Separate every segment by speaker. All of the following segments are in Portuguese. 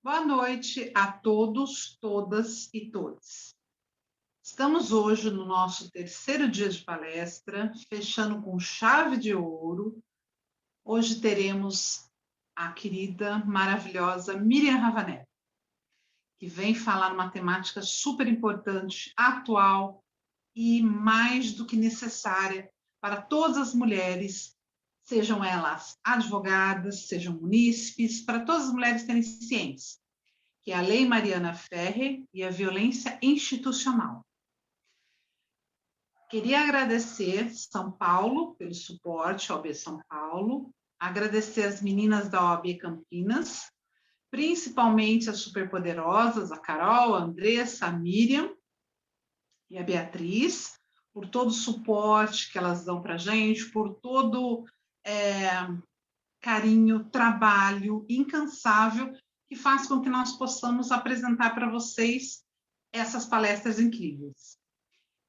Speaker 1: Boa noite a todos, todas e todos. Estamos hoje no nosso terceiro dia de palestra, fechando com chave de ouro. Hoje teremos a querida, maravilhosa Miriam Ravanelli, que vem falar uma temática super importante, atual e mais do que necessária para todas as mulheres, sejam elas advogadas, sejam munícipes, para todas as mulheres terem ciência, que é a Lei Mariana Ferrer e a violência institucional. Queria agradecer São Paulo pelo suporte, OAB São Paulo, agradecer as meninas da OAB Campinas, principalmente as superpoderosas, a Carol, a Andressa, a Miriam e a Beatriz, por todo o suporte que elas dão para a gente, por todo carinho, trabalho incansável que faz com que nós possamos apresentar para vocês essas palestras incríveis.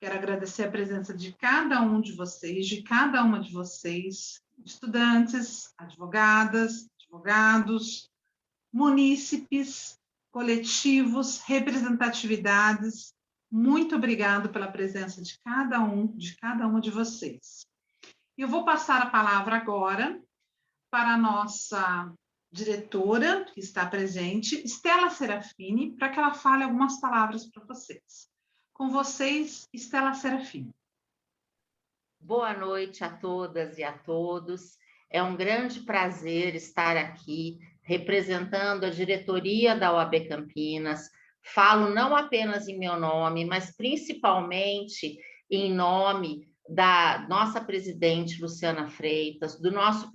Speaker 1: Quero agradecer a presença de cada um de vocês, de cada uma de vocês, estudantes, advogadas, advogados, munícipes, coletivos, representatividades. Muito obrigado pela presença de cada uma de vocês. Eu vou passar a palavra agora para a nossa diretora, que está presente, Estela Serafini, para que ela fale algumas palavras para vocês. Com vocês, Estela Serafini.
Speaker 2: Boa noite a todas e a todos. É um grande prazer estar aqui representando a diretoria da OAB Campinas. Falo não apenas em meu nome, mas principalmente em nome da nossa presidente Luciana Freitas, do nosso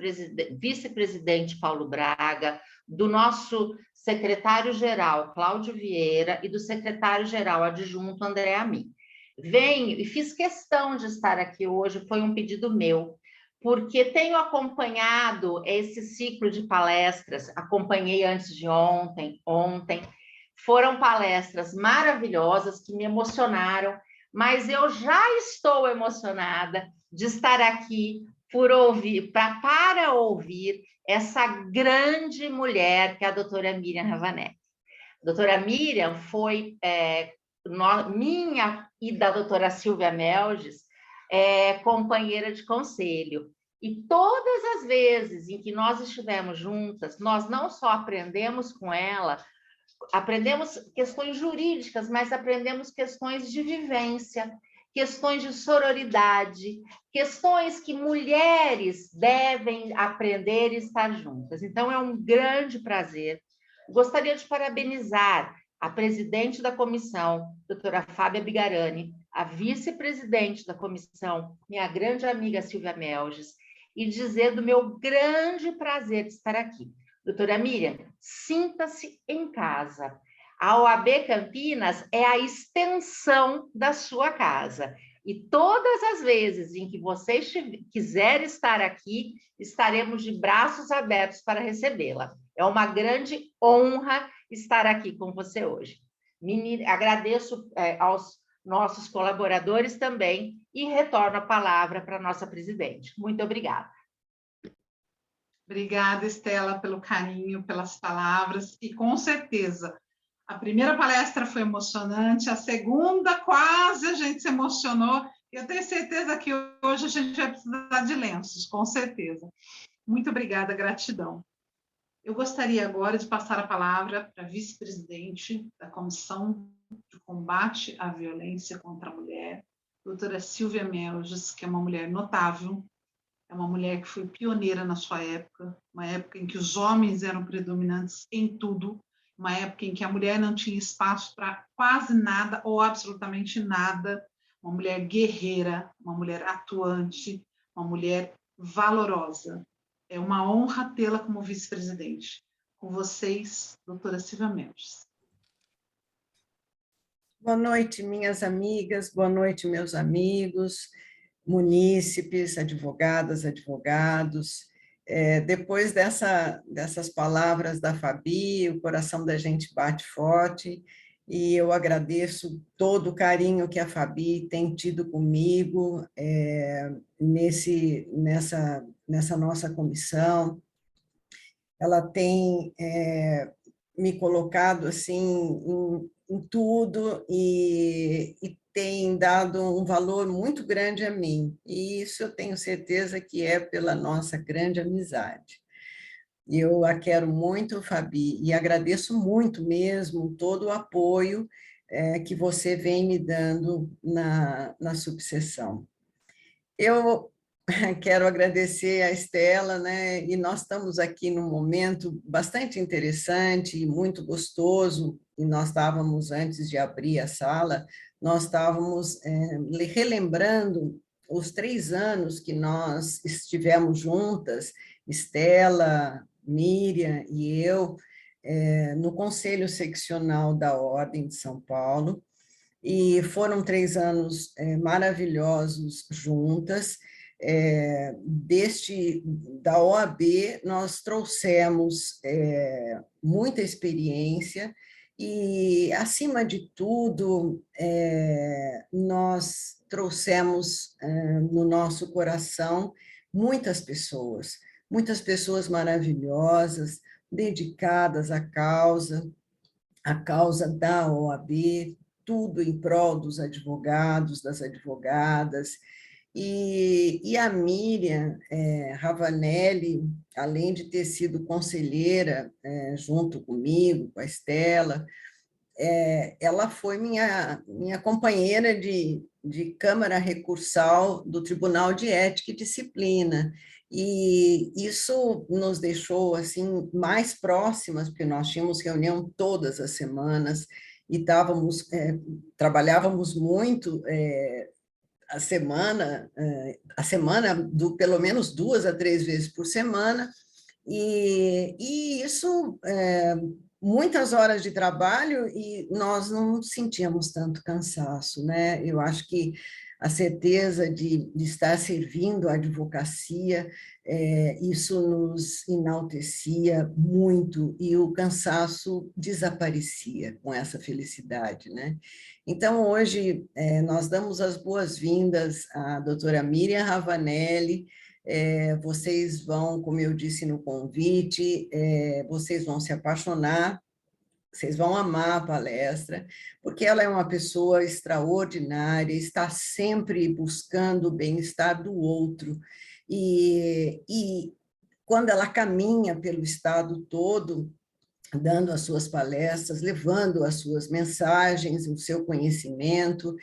Speaker 2: vice-presidente Paulo Braga, do nosso secretário-geral Cláudio Vieira e do secretário-geral adjunto André Amin. Venho e fiz questão de estar aqui hoje, foi um pedido meu, porque tenho acompanhado esse ciclo de palestras, acompanhei antes de ontem, foram palestras maravilhosas que me emocionaram, mas eu já estou emocionada de estar aqui para ouvir essa grande mulher que é a doutora Miriam Ravanelli. A doutora Miriam foi minha e da doutora Silvia Melges, companheira de conselho. E todas as vezes em que nós estivemos juntas, nós não só aprendemos com ela, aprendemos questões jurídicas, mas aprendemos questões de vivência, questões de sororidade, questões que mulheres devem aprender e estar juntas. Então, é um grande prazer. Gostaria de parabenizar a presidente da comissão, doutora Fábia Bigarani, a vice-presidente da comissão, minha grande amiga Silvia Melges, e dizer do meu grande prazer de estar aqui. Doutora Miriam, sinta-se em casa. A OAB Campinas é a extensão da sua casa. E todas as vezes em que você quiser estar aqui, estaremos de braços abertos para recebê-la. É uma grande honra estar aqui com você hoje. Agradeço aos nossos colaboradores também e retorno a palavra para a nossa presidente. Muito obrigada.
Speaker 1: Obrigada, Estela, pelo carinho, pelas palavras, e com certeza, a primeira palestra foi emocionante, a segunda quase a gente se emocionou, eu tenho certeza que hoje a gente vai precisar de lenços, com certeza. Muito obrigada, gratidão. Eu gostaria agora de passar a palavra para a vice-presidente da Comissão de Combate à Violência contra a Mulher, doutora Silvia Melges, que é uma mulher notável, é uma mulher que foi pioneira na sua época, uma época em que os homens eram predominantes em tudo, uma época em que a mulher não tinha espaço para quase nada ou absolutamente nada, uma mulher guerreira, uma mulher atuante, uma mulher valorosa. É uma honra tê-la como vice-presidente. Com vocês, doutora Silvia Mendes.
Speaker 3: Boa noite, minhas amigas, boa noite, meus amigos, munícipes, advogadas, advogados. Depois dessas palavras da Fabi, o coração da gente bate forte, e eu agradeço todo o carinho que a Fabi tem tido comigo nessa nossa comissão. Ela tem me colocado assim em tudo e tem dado um valor muito grande a mim. E isso eu tenho certeza que é pela nossa grande amizade. Eu a quero muito, Fabi, e agradeço muito mesmo todo o apoio que você vem me dando na subseção. Eu quero agradecer a Estela, né? E nós estamos aqui num momento bastante interessante e muito gostoso. E nós estávamos, antes de abrir a sala, nós estávamos relembrando os 3 anos que nós estivemos juntas, Estela, Miriam e eu, no Conselho Seccional da Ordem de São Paulo. E foram 3 anos maravilhosos juntas. Da OAB, nós trouxemos muita experiência e, acima de tudo, nós trouxemos no nosso coração muitas pessoas maravilhosas, dedicadas à causa da OAB, tudo em prol dos advogados, das advogadas. E a Miriam Ravanelli, além de ter sido conselheira junto comigo, com a Estela, ela foi minha companheira de Câmara Recursal do Tribunal de Ética e Disciplina. E isso nos deixou assim mais próximas, porque nós tínhamos reunião todas as semanas e trabalhávamos muito a semana pelo menos 2 a 3 vezes por semana, e isso, muitas horas de trabalho, e nós não sentíamos tanto cansaço, né? Eu acho que a certeza de estar servindo a advocacia, isso nos enaltecia muito, e o cansaço desaparecia com essa felicidade, né? Então, hoje, nós damos as boas-vindas à doutora Miriam Ravanelli. Vocês vão, como eu disse no convite, vocês vão se apaixonar, vocês vão amar a palestra, porque ela é uma pessoa extraordinária, está sempre buscando o bem-estar do outro, e quando ela caminha pelo estado todo, dando as suas palestras, levando as suas mensagens, o seu conhecimento,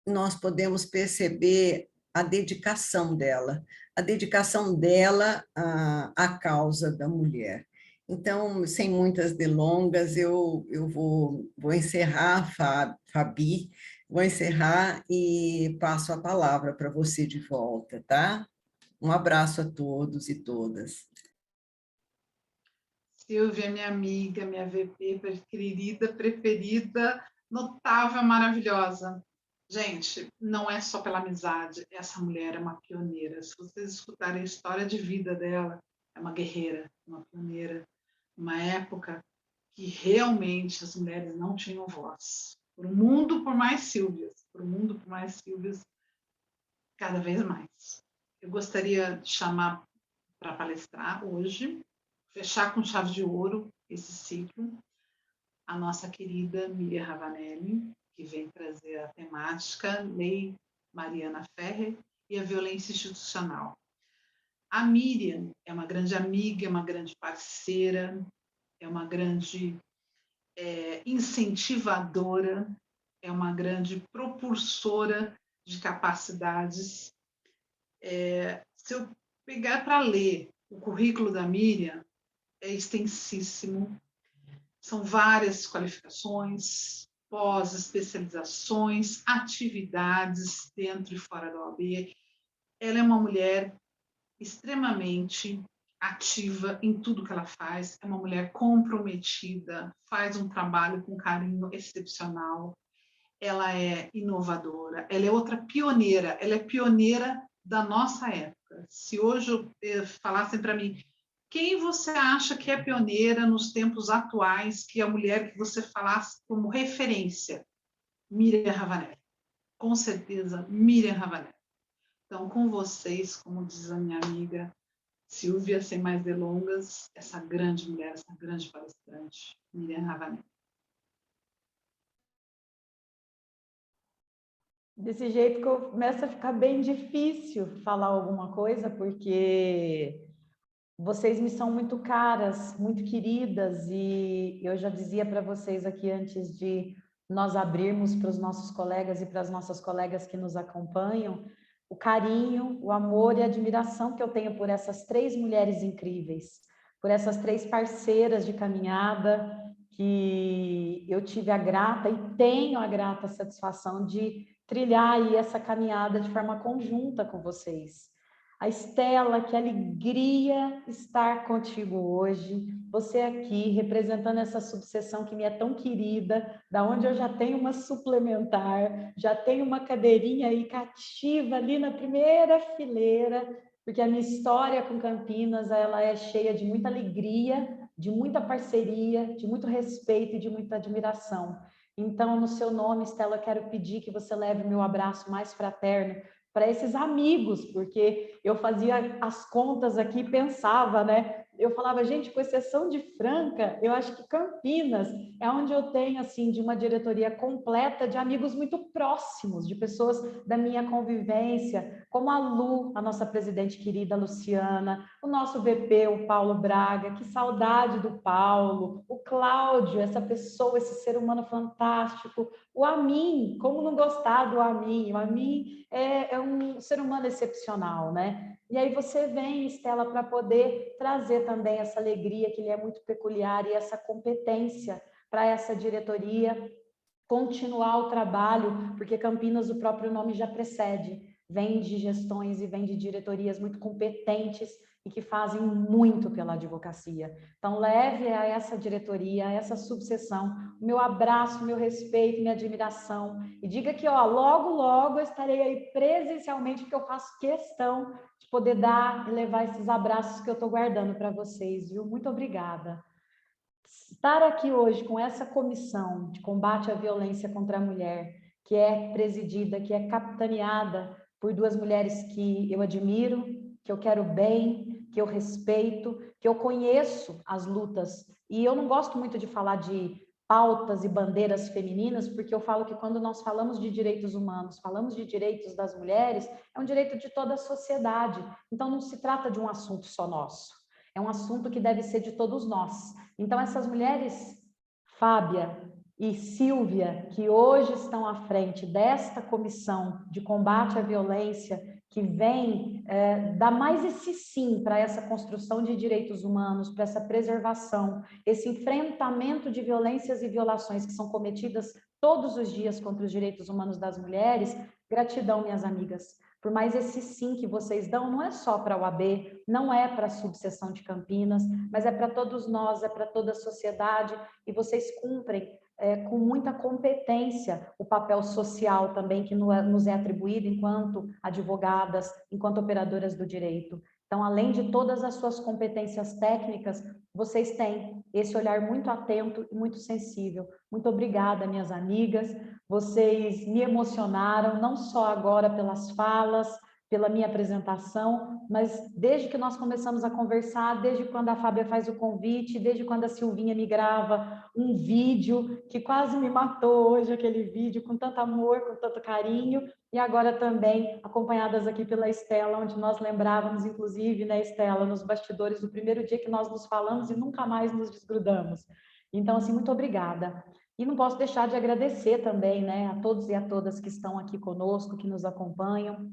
Speaker 3: nós podemos perceber a dedicação dela à causa da mulher. Então, sem muitas delongas, eu vou encerrar, Fabi, vou encerrar e passo a palavra para você de volta, tá? Um abraço a todos e todas.
Speaker 1: Silvia, minha amiga, minha VP querida, preferida, notável, maravilhosa. Gente, não é só pela amizade, essa mulher é uma pioneira. Se vocês escutarem a história de vida dela, é uma guerreira, uma pioneira, uma época que realmente as mulheres não tinham voz. Por um mundo por mais Silvias, por um mundo por mais Silvias, cada vez mais. Eu gostaria de chamar para palestrar hoje, fechar com chave de ouro esse ciclo, a nossa querida Miriam Ravanelli, que vem trazer a temática Lei Mariana Ferrer e a violência institucional. A Miriam é uma grande amiga, é uma grande parceira, é uma grande incentivadora, é uma grande propulsora de capacidades. Se eu pegar para ler o currículo da Miriam, é extensíssimo, são várias qualificações, pós-especializações, atividades dentro e fora da OAB. Ela é uma mulher extremamente ativa em tudo que ela faz, é uma mulher comprometida, faz um trabalho com carinho excepcional, ela é inovadora, ela é outra pioneira, ela é pioneira da nossa época. Se hoje falassem para mim, quem você acha que é pioneira nos tempos atuais, que é a mulher que você falasse como referência? Miriam Ravanelli. Com certeza, Miriam Ravanelli. Então, com vocês, como diz a minha amiga Silvia, sem mais delongas, essa grande mulher, essa grande palestrante, Miriam Ravanel.
Speaker 4: Desse jeito que começa a ficar bem difícil falar alguma coisa, porque vocês me são muito caras, muito queridas, e eu já dizia para vocês aqui antes de nós abrirmos para os nossos colegas e para as nossas colegas que nos acompanham, o carinho, o amor e a admiração que eu tenho por essas 3 mulheres incríveis, por essas 3 parceiras de caminhada, que eu tive a grata e tenho a grata satisfação de trilhar aí essa caminhada de forma conjunta com vocês. A Estela, que alegria estar contigo hoje, você aqui representando essa subseção que me é tão querida, da onde eu já tenho uma suplementar, já tenho uma cadeirinha aí cativa ali na primeira fileira, porque a minha história com Campinas, ela é cheia de muita alegria, de muita parceria, de muito respeito e de muita admiração. Então, no seu nome, Estela, eu quero pedir que você leve o meu abraço mais fraterno para esses amigos, porque eu fazia as contas aqui, pensava, né? Eu falava, gente, com exceção de Franca, eu acho que Campinas é onde eu tenho, assim, de uma diretoria completa de amigos muito próximos, de pessoas da minha convivência, como a Lu, a nossa presidente querida Luciana, o nosso VP, o Paulo Braga, que saudade do Paulo, o Cláudio, essa pessoa, esse ser humano fantástico, o Amin, como não gostar do Amin? O Amin é um ser humano excepcional, né? E aí você vem, Estela, para poder trazer também essa alegria que lhe é muito peculiar e essa competência para essa diretoria continuar o trabalho, porque Campinas, o próprio nome já precede, vem de gestões e vem de diretorias muito competentes e que fazem muito pela advocacia. Então, leve a essa diretoria, a essa subseção, o meu abraço, meu respeito, minha admiração, e diga que, ó, logo, logo eu estarei aí presencialmente, porque eu faço questão de poder dar e levar esses abraços que eu estou guardando para vocês, viu? Muito obrigada. Estar aqui hoje com essa comissão de combate à violência contra a mulher, que é presidida, que é capitaneada por 2 mulheres que eu admiro, que eu quero bem, que eu respeito, que eu conheço as lutas. E eu não gosto muito de falar de pautas e bandeiras femininas, porque eu falo que quando nós falamos de direitos humanos, falamos de direitos das mulheres, é um direito de toda a sociedade. Então não se trata de um assunto só nosso. É um assunto que deve ser de todos nós. Então, essas mulheres, Fábia e Silvia, que hoje estão à frente desta comissão de combate à violência, que vem dar mais esse sim para essa construção de direitos humanos, para essa preservação, esse enfrentamento de violências e violações que são cometidas todos os dias contra os direitos humanos das mulheres. Gratidão, minhas amigas. Por mais esse sim que vocês dão, não é só para a UAB, não é para a subseção de Campinas, mas é para todos nós, é para toda a sociedade, e vocês cumprem com muita competência o papel social também que nos é atribuído enquanto advogadas, enquanto operadoras do direito. Então, além de todas as suas competências técnicas, vocês têm esse olhar muito atento e muito sensível. Muito obrigada, minhas amigas. Vocês me emocionaram, não só agora pelas falas, pela minha apresentação, mas desde que nós começamos a conversar, desde quando a Fábia faz o convite, desde quando a Silvinha me grava um vídeo, que quase me matou hoje aquele vídeo, com tanto amor, com tanto carinho, e agora também acompanhadas aqui pela Estela, onde nós lembrávamos, inclusive, né, Estela, nos bastidores do primeiro dia que nós nos falamos e nunca mais nos desgrudamos. Então, assim, muito obrigada. E não posso deixar de agradecer também, né, a todos e a todas que estão aqui conosco, que nos acompanham.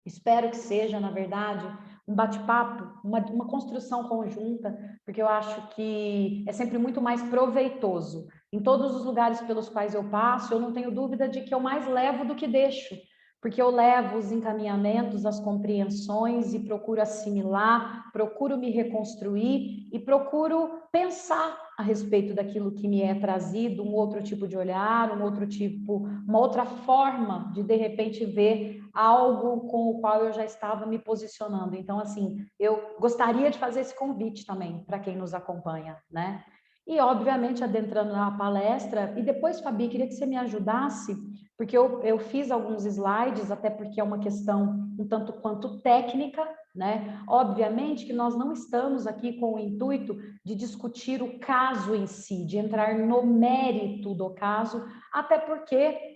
Speaker 4: Espero que seja, na verdade, um bate-papo, uma construção conjunta, porque eu acho que é sempre muito mais proveitoso. Em todos os lugares pelos quais eu passo, eu não tenho dúvida de que eu mais levo do que deixo, porque eu levo os encaminhamentos, as compreensões e procuro assimilar, procuro me reconstruir e procuro pensar a respeito daquilo que me é trazido, um outro tipo de olhar, um outro tipo, uma outra forma de repente ver algo com o qual eu já estava me posicionando. Então, assim, eu gostaria de fazer esse convite também para quem nos acompanha, né? E, obviamente, adentrando na palestra, e depois, Fabi, queria que você me ajudasse, porque eu fiz alguns slides, até porque é uma questão um tanto quanto técnica, né? Obviamente que nós não estamos aqui com o intuito de discutir o caso em si, de entrar no mérito do caso, até porque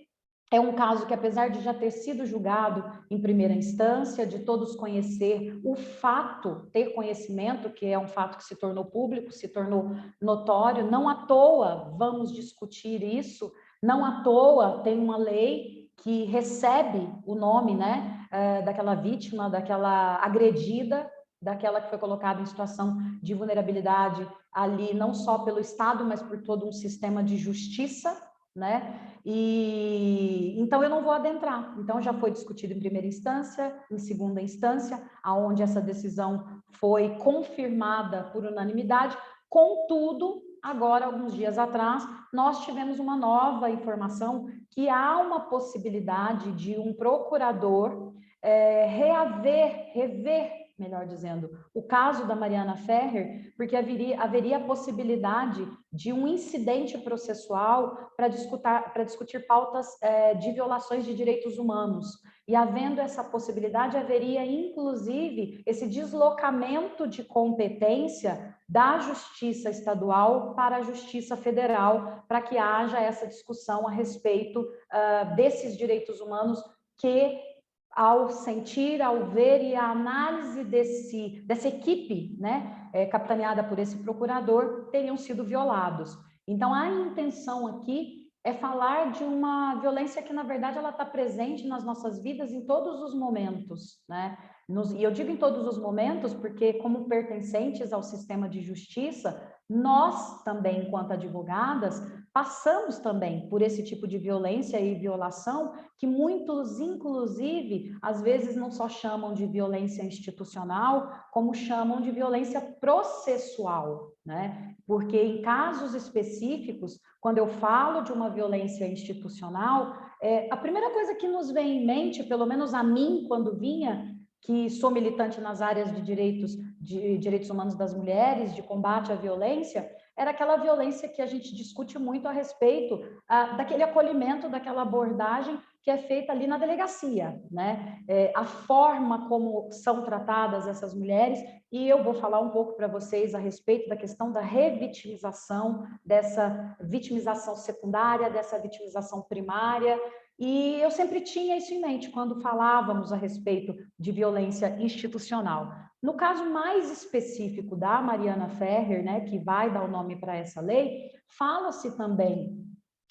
Speaker 4: é um caso que, apesar de já ter sido julgado em primeira instância, de todos conhecer o fato, ter conhecimento, que é um fato que se tornou público, se tornou notório, não à toa vamos discutir isso, não à toa tem uma lei que recebe o nome, né, daquela vítima, daquela agredida, daquela que foi colocada em situação de vulnerabilidade ali, não só pelo Estado, mas por todo um sistema de justiça, né? E então eu não vou adentrar. Então já foi discutido em primeira instância, em segunda instância, aonde essa decisão foi confirmada por unanimidade. Contudo, agora alguns dias atrás, nós tivemos uma nova informação que há uma possibilidade de um procurador rever, melhor dizendo, o caso da Mariana Ferrer, porque haveria a possibilidade de um incidente processual para discutir pautas de violações de direitos humanos. E havendo essa possibilidade, haveria, inclusive, esse deslocamento de competência da Justiça Estadual para a Justiça Federal, para que haja essa discussão a respeito desses direitos humanos que, ao sentir, ao ver e a análise dessa equipe, né, capitaneada por esse procurador, teriam sido violados. Então, a intenção aqui é falar de uma violência que, na verdade, ela está presente nas nossas vidas em todos os momentos, né? E eu digo em todos os momentos porque, como pertencentes ao sistema de justiça, nós também, enquanto advogadas, passamos também por esse tipo de violência e violação que muitos, inclusive, às vezes não só chamam de violência institucional, como chamam de violência processual, né? Porque em casos específicos, quando eu falo de uma violência institucional, a primeira coisa que nos vem em mente, pelo menos a mim, quando vinha, que sou militante nas áreas de direitos humanos das mulheres, de combate à violência, era aquela violência que a gente discute muito a respeito daquele acolhimento, daquela abordagem que é feita ali na delegacia, né? A forma como são tratadas essas mulheres, e eu vou falar um pouco para vocês a respeito da questão da revitimização, dessa vitimização secundária, dessa vitimização primária. E eu sempre tinha isso em mente quando falávamos a respeito de violência institucional. No caso mais específico da Mariana Ferrer, né, que vai dar o nome para essa lei, fala-se também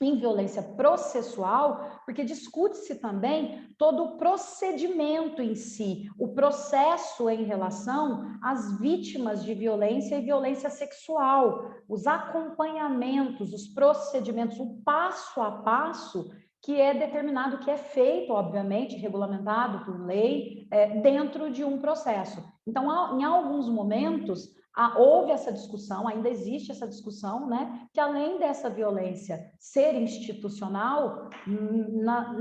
Speaker 4: em violência processual, porque discute-se também todo o procedimento em si, o processo em relação às vítimas de violência e violência sexual, os acompanhamentos, os procedimentos, o passo a passo que é determinado, que é feito, obviamente, regulamentado por lei, dentro de um processo. Então, em alguns momentos, houve essa discussão, ainda existe essa discussão, né, que além dessa violência ser institucional,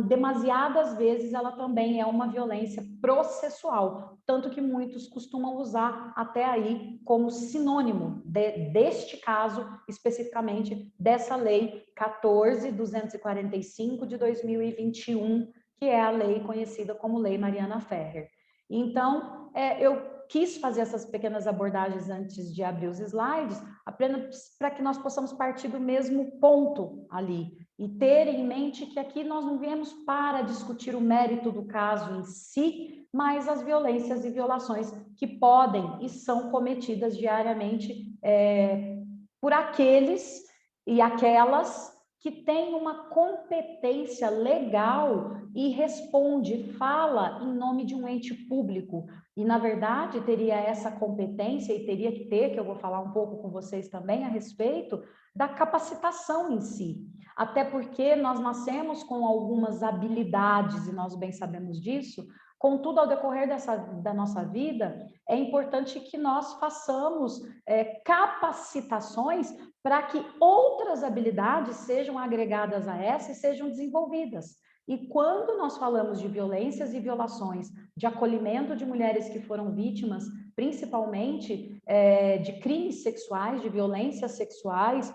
Speaker 4: demasiadas vezes ela também é uma violência processual, tanto que muitos costumam usar até aí como sinônimo deste caso, especificamente dessa lei 14.245 de 2021, que é a lei conhecida como Lei Mariana Ferrer. Então, eu quis fazer essas pequenas abordagens antes de abrir os slides, apenas para que nós possamos partir do mesmo ponto ali e ter em mente que aqui nós não viemos para discutir o mérito do caso em si, mas as violências e violações que podem e são cometidas diariamente por aqueles e aquelas que têm uma competência legal e fala em nome de um ente público. E, na verdade, teria essa competência e teria que ter, que eu vou falar um pouco com vocês também a respeito, da capacitação em si. Até porque nós nascemos com algumas habilidades, e nós bem sabemos disso. Contudo, ao decorrer da nossa vida, é importante que nós façamos capacitações para que outras habilidades sejam agregadas a essa e sejam desenvolvidas. E quando nós falamos de violências e violações, de acolhimento de mulheres que foram vítimas principalmente de crimes sexuais, de violências sexuais,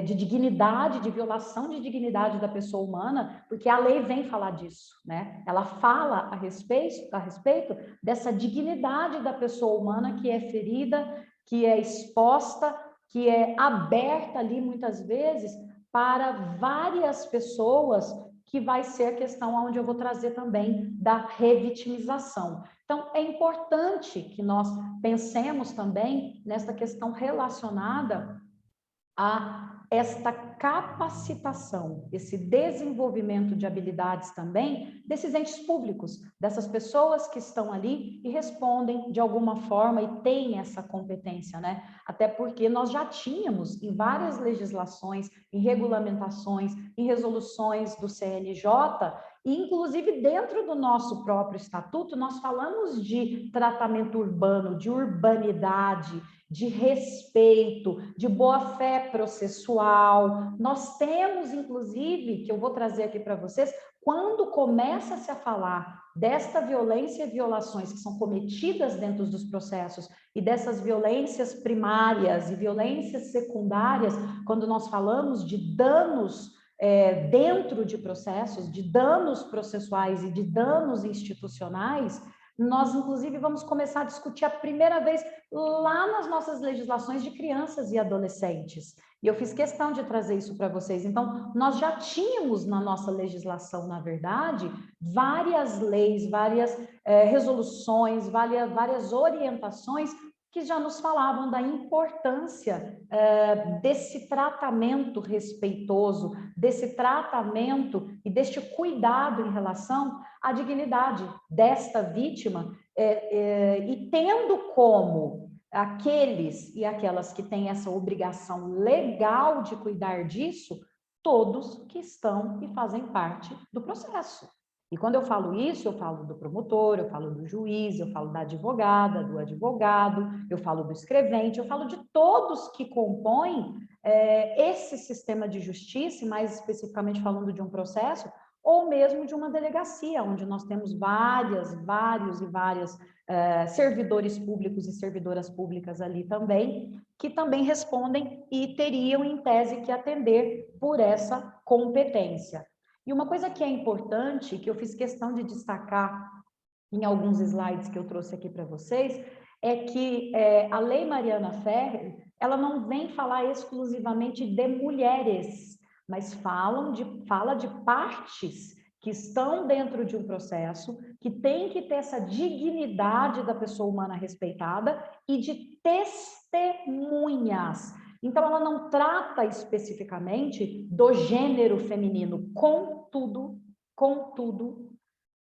Speaker 4: de dignidade, de violação de dignidade da pessoa humana, porque a lei vem falar disso, né? Ela fala a respeito dessa dignidade da pessoa humana que é ferida, que é exposta, que é aberta ali muitas vezes para várias pessoas, que vai ser a questão onde eu vou trazer também da revitimização. Então, é importante que nós pensemos também nessa questão relacionada a esta capacitação, esse desenvolvimento de habilidades também desses entes públicos, dessas pessoas que estão ali e respondem de alguma forma e têm essa competência, né? Até porque nós já tínhamos em várias legislações, em regulamentações, em resoluções do CNJ, e inclusive dentro do nosso próprio estatuto, nós falamos de tratamento urbano, de urbanidade, de respeito, de boa-fé processual. Nós temos, inclusive, que eu vou trazer aqui para vocês, quando começa-se a falar desta violência e violações que são cometidas dentro dos processos e dessas violências primárias e violências secundárias, quando nós falamos de danos dentro de processos, de danos processuais e de danos institucionais, nós, inclusive, vamos começar a discutir a primeira vez lá nas nossas legislações de crianças e adolescentes. E eu fiz questão de trazer isso para vocês. Então, nós já tínhamos na nossa legislação, na verdade, várias leis, várias resoluções, várias orientações que já nos falavam da importância desse tratamento respeitoso, desse tratamento e deste cuidado em relação à dignidade desta vítima, e tendo como aqueles e aquelas que têm essa obrigação legal de cuidar disso, todos que estão e fazem parte do processo. E quando eu falo isso, eu falo do promotor, eu falo do juiz, eu falo da advogada, do advogado, eu falo do escrevente, eu falo de todos que compõem esse sistema de justiça, e mais especificamente falando de um processo, ou mesmo de uma delegacia, onde nós temos vários e várias servidores públicos e servidoras públicas ali também, que também respondem e teriam, em tese, que atender por essa competência. E uma coisa que é importante, que eu fiz questão de destacar em alguns slides que eu trouxe aqui para vocês, é que a Lei Mariana Ferrer, ela não vem falar exclusivamente de mulheres, mas fala de partes que estão dentro de um processo, que tem que ter essa dignidade da pessoa humana respeitada e de testemunhas. Então, ela não trata especificamente do gênero feminino, contudo,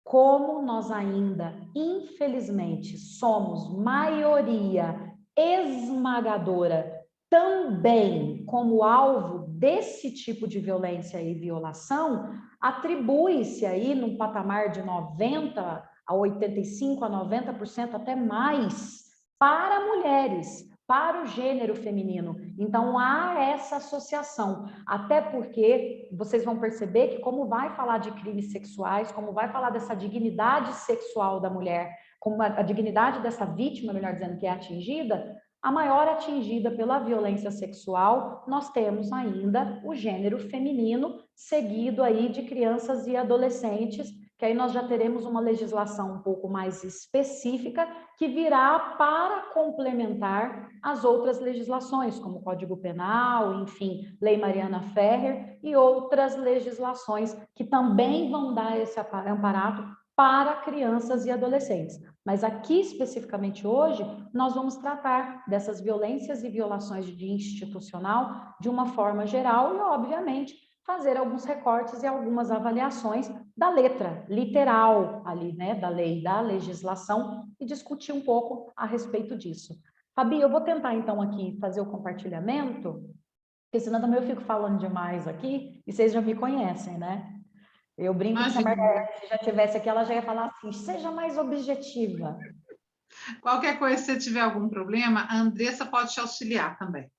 Speaker 4: como nós ainda, infelizmente, somos maioria esmagadora também como alvo desse tipo de violência e violação, atribui-se aí num patamar de 90% a 85% a 90%, até mais, para mulheres, para o gênero feminino. Então, há essa associação, até porque vocês vão perceber que, como vai falar de crimes sexuais, como vai falar dessa dignidade sexual da mulher, como a dignidade dessa vítima, melhor dizendo, que é atingida, a maior atingida pela violência sexual, nós temos ainda o gênero feminino, seguido aí de crianças e adolescentes, que aí nós já teremos uma legislação um pouco mais específica, que virá para complementar as outras legislações, como o Código Penal, enfim, Lei Mariana Ferrer e outras legislações que também vão dar esse amparato para crianças e adolescentes. Mas aqui, especificamente hoje, nós vamos tratar dessas violências e violações de institucional de uma forma geral e, obviamente, fazer alguns recortes e algumas avaliações da letra literal ali, né, da lei, da legislação, e discutir um pouco a respeito disso. Fabi, eu vou tentar então aqui fazer o compartilhamento, porque senão também eu fico falando demais aqui e vocês já me conhecem, né? Eu brinco que se a Margareth já estivesse aqui, ela já ia falar assim, seja mais objetiva.
Speaker 1: Qualquer coisa, se você tiver algum problema, a Andressa pode te auxiliar também.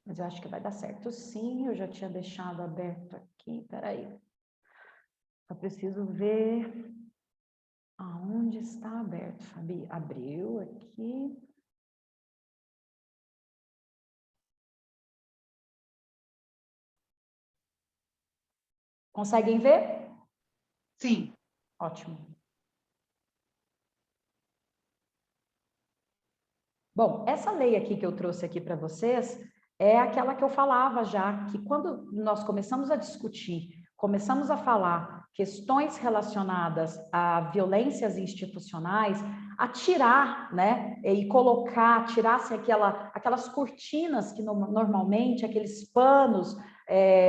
Speaker 4: Mas eu acho que vai dar certo sim, eu já tinha deixado aberto aqui, peraí. Só preciso ver Aonde está aberto, Fabi? Abriu aqui. Conseguem ver?
Speaker 1: Sim.
Speaker 4: Ótimo. Bom, essa lei aqui que eu trouxe aqui para vocês é aquela que eu falava já, que quando nós começamos a discutir, começamos a falar questões relacionadas a violências institucionais, a tirar, né, e colocar, tirasse aquelas cortinas que normalmente, aqueles panos,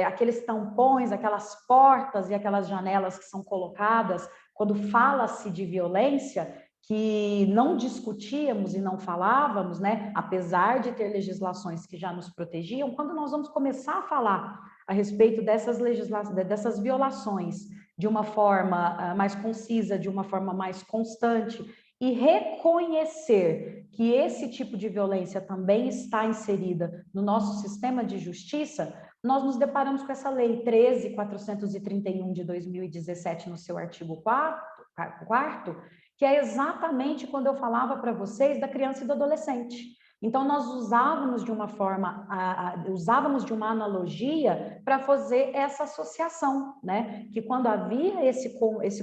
Speaker 4: aqueles tampões, aquelas portas e aquelas janelas que são colocadas quando fala-se de violência, que não discutíamos e não falávamos, né, apesar de ter legislações que já nos protegiam, quando nós vamos começar a falar a respeito dessas violações de uma forma mais concisa, de uma forma mais constante, e reconhecer que esse tipo de violência também está inserida no nosso sistema de justiça, nós nos deparamos com essa lei 13.431 de 2017, no seu artigo 4º, que é exatamente quando eu falava para vocês da criança e do adolescente. Então, nós usávamos de uma forma, usávamos de uma analogia para fazer essa associação, né? Que quando havia esse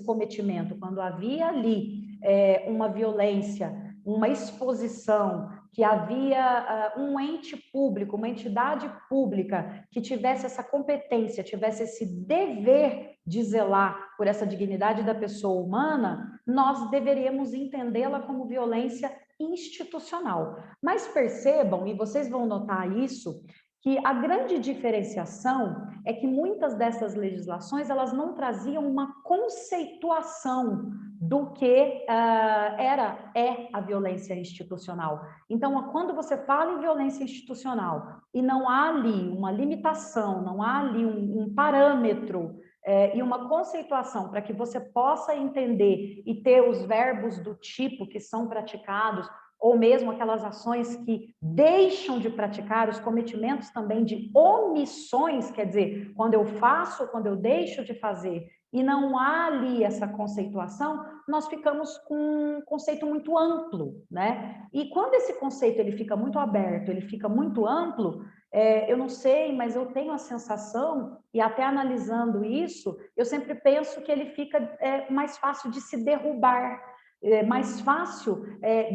Speaker 4: cometimento, quando havia ali uma violência, uma exposição, que havia um ente público, uma entidade pública que tivesse essa competência, tivesse esse dever de zelar por essa dignidade da pessoa humana, nós deveríamos entendê-la como violência institucional. Mas percebam, e vocês vão notar isso, que a grande diferenciação é que muitas dessas legislações, elas não traziam uma conceituação do que é a violência institucional. Então, quando você fala em violência institucional e não há ali uma limitação, não há ali um parâmetro e uma conceituação para que você possa entender e ter os verbos do tipo que são praticados, ou mesmo aquelas ações que deixam de praticar, os cometimentos também de omissões, quer dizer, quando eu faço, quando eu deixo de fazer, e não há ali essa conceituação, nós ficamos com um conceito muito amplo, né? E quando esse conceito ele fica muito aberto, ele fica muito amplo, eu não sei, mas eu tenho a sensação, e até analisando isso, eu sempre penso que ele fica mais fácil de se derrubar, mais fácil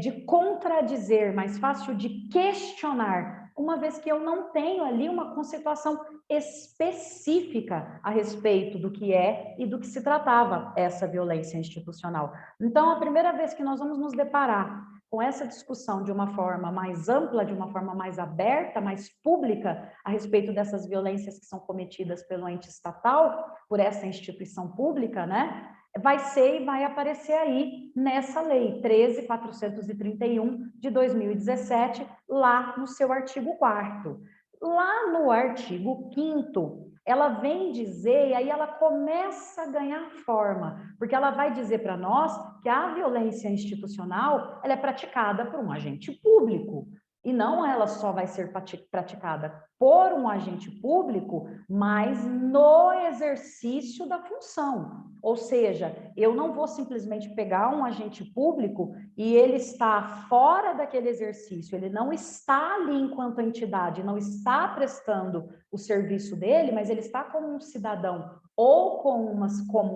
Speaker 4: de contradizer, mais fácil de questionar, uma vez que eu não tenho ali uma conceituação específica a respeito do que é e do que se tratava essa violência institucional. Então, a primeira vez que nós vamos nos deparar com essa discussão de uma forma mais ampla, de uma forma mais aberta, mais pública, a respeito dessas violências que são cometidas pelo ente estatal, por essa instituição pública, né? Vai ser e vai aparecer aí nessa lei 13.431 de 2017, lá no seu artigo 4º. Lá no artigo 5º, ela vem dizer, e aí ela começa a ganhar forma, porque ela vai dizer para nós que a violência institucional, ela é praticada por um agente público, e não ela só vai ser praticada por um agente público, mas no exercício da função. Ou seja, eu não vou simplesmente pegar um agente público e ele está fora daquele exercício, ele não está ali enquanto entidade, não está prestando o serviço dele, mas ele está como um cidadão ou como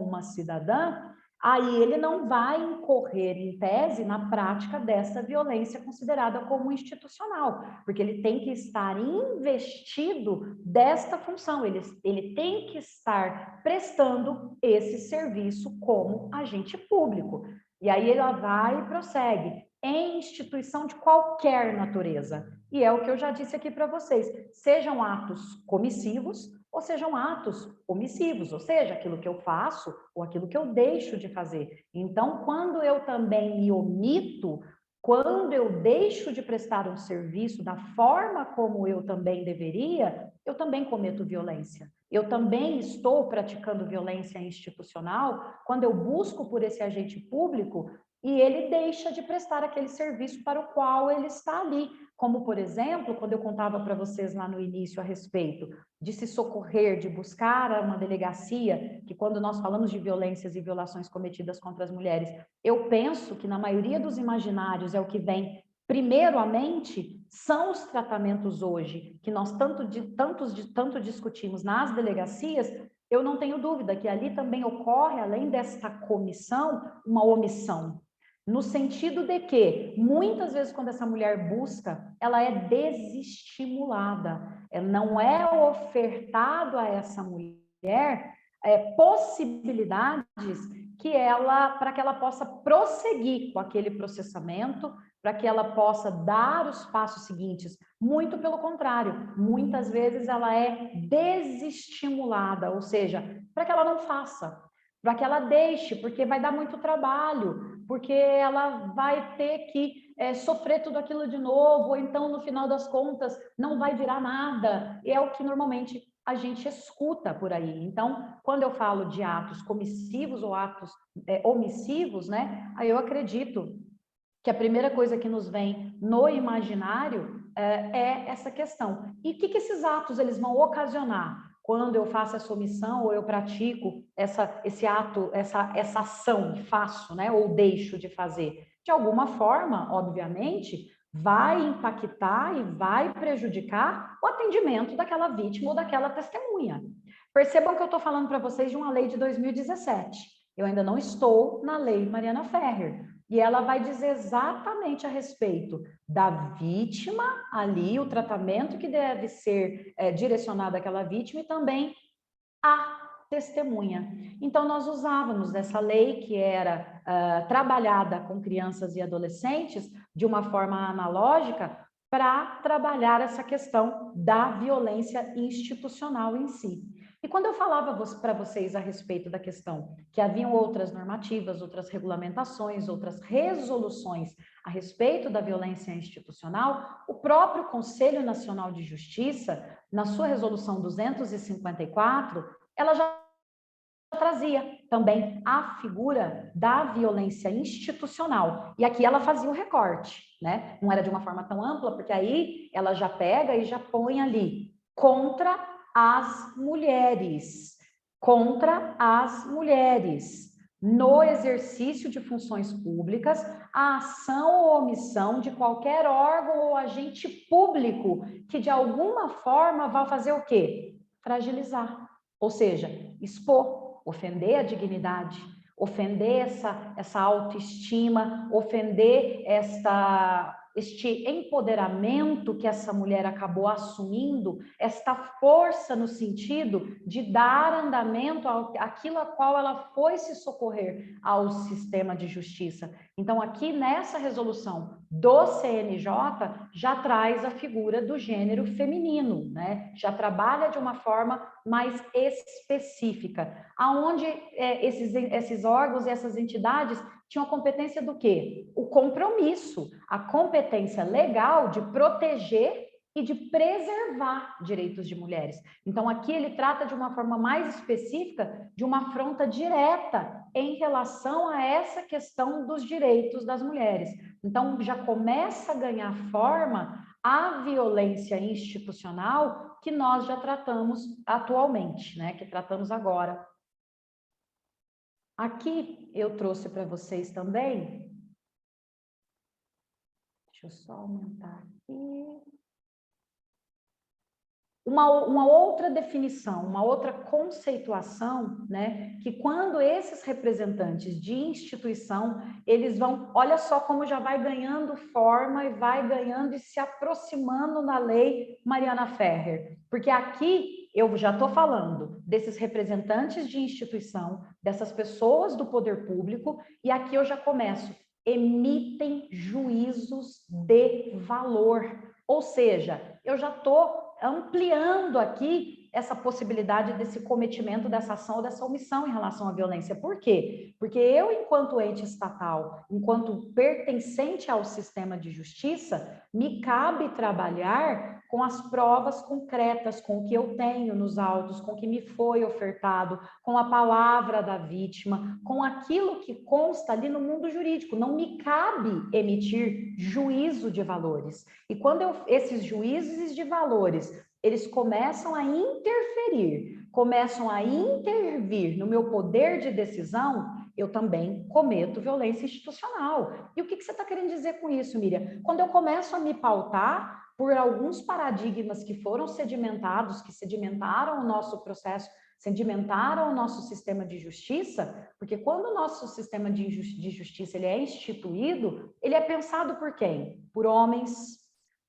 Speaker 4: uma cidadã, aí ele não vai incorrer, em tese, na prática dessa violência considerada como institucional, porque ele tem que estar investido desta função, ele tem que estar prestando esse serviço como agente público. E aí ela vai e prossegue, em instituição de qualquer natureza. E é o que eu já disse aqui para vocês, sejam atos comissivos, ou sejam atos omissivos, ou seja, aquilo que eu faço ou aquilo que eu deixo de fazer. Então, quando eu também me omito, quando eu deixo de prestar um serviço da forma como eu também deveria, eu também cometo violência. Eu também estou praticando violência institucional quando eu busco por esse agente público e ele deixa de prestar aquele serviço para o qual ele está ali. Como, por exemplo, quando eu contava para vocês lá no início a respeito de se socorrer, de buscar uma delegacia, que quando nós falamos de violências e violações cometidas contra as mulheres, eu penso que na maioria dos imaginários é o que vem primeiro à mente, são os tratamentos hoje, que nós tanto discutimos nas delegacias. Eu não tenho dúvida que ali também ocorre, além desta comissão, uma omissão. No sentido de que, muitas vezes, quando essa mulher busca, ela é desestimulada. Não é ofertado a essa mulher possibilidades para que ela possa prosseguir com aquele processamento, para que ela possa dar os passos seguintes. Muito pelo contrário, muitas vezes ela é desestimulada, ou seja, para que ela não faça, para que ela deixe, porque vai dar muito trabalho, porque ela vai ter que sofrer tudo aquilo de novo, ou então, no final das contas, não vai virar nada. E é o que normalmente a gente escuta por aí. Então, quando eu falo de atos comissivos ou atos omissivos, né, aí eu acredito que a primeira coisa que nos vem no imaginário é essa questão. E o que esses atos eles vão ocasionar? Quando eu faço essa omissão ou eu pratico esse ato, essa ação, faço, né, ou deixo de fazer, de alguma forma, obviamente, vai impactar e vai prejudicar o atendimento daquela vítima ou daquela testemunha. Percebam que eu estou falando para vocês de uma lei de 2017. Eu ainda não estou na lei Mariana Ferrer. E ela vai dizer exatamente a respeito da vítima ali, o tratamento que deve ser direcionado àquela vítima e também à testemunha. Então, nós usávamos essa lei que era trabalhada com crianças e adolescentes de uma forma analógica para trabalhar essa questão da violência institucional em si. E quando eu falava para vocês a respeito da questão que haviam outras normativas, outras regulamentações, outras resoluções a respeito da violência institucional, o próprio Conselho Nacional de Justiça, na sua resolução 254, ela já trazia também a figura da violência institucional. E aqui ela fazia o recorte, né? Não era de uma forma tão ampla, porque aí ela já pega e já põe ali contra as mulheres, no exercício de funções públicas, a ação ou omissão de qualquer órgão ou agente público que de alguma forma vai fazer o quê? Fragilizar, ou seja, expor, ofender a dignidade, ofender essa autoestima, ofender este empoderamento que essa mulher acabou assumindo, esta força no sentido de dar andamento àquilo a qual ela foi se socorrer ao sistema de justiça. Então, aqui nessa resolução do CNJ, já traz a figura do gênero feminino, né? Já trabalha de uma forma mais específica, aonde esses órgãos e essas entidades tinham a competência do quê? O compromisso, a competência legal de proteger e de preservar direitos de mulheres. Então, aqui ele trata de uma forma mais específica de uma afronta direta em relação a essa questão dos direitos das mulheres. Então, já começa a ganhar forma a violência institucional que nós já tratamos atualmente, né? Que tratamos agora. Aqui eu trouxe para vocês também, deixa eu só aumentar aqui, uma outra definição, uma outra conceituação, né, que quando esses representantes de instituição, eles vão, olha só como já vai ganhando forma e vai ganhando e se aproximando na lei Mariana Ferrer, porque aqui eu já estou falando desses representantes de instituição, dessas pessoas do poder público, e aqui eu já começo, emitem juízos de valor, ou seja, eu já estou ampliando aqui essa possibilidade desse cometimento dessa ação ou dessa omissão em relação à violência. Por quê? Porque eu, enquanto ente estatal, enquanto pertencente ao sistema de justiça, me cabe trabalhar com as provas concretas, com o que eu tenho nos autos, com o que me foi ofertado, com a palavra da vítima, com aquilo que consta ali no mundo jurídico. Não me cabe emitir juízo de valores. E quando esses juízes de valores, eles começam a interferir, começam a intervir no meu poder de decisão, eu também cometo violência institucional. E o que você está querendo dizer com isso, Miriam? Quando eu começo a me pautar por alguns paradigmas que foram sedimentados, que sedimentaram o nosso processo, sedimentaram o nosso sistema de justiça, porque quando o nosso sistema de justiça ele é instituído, ele é pensado por quem? Por homens,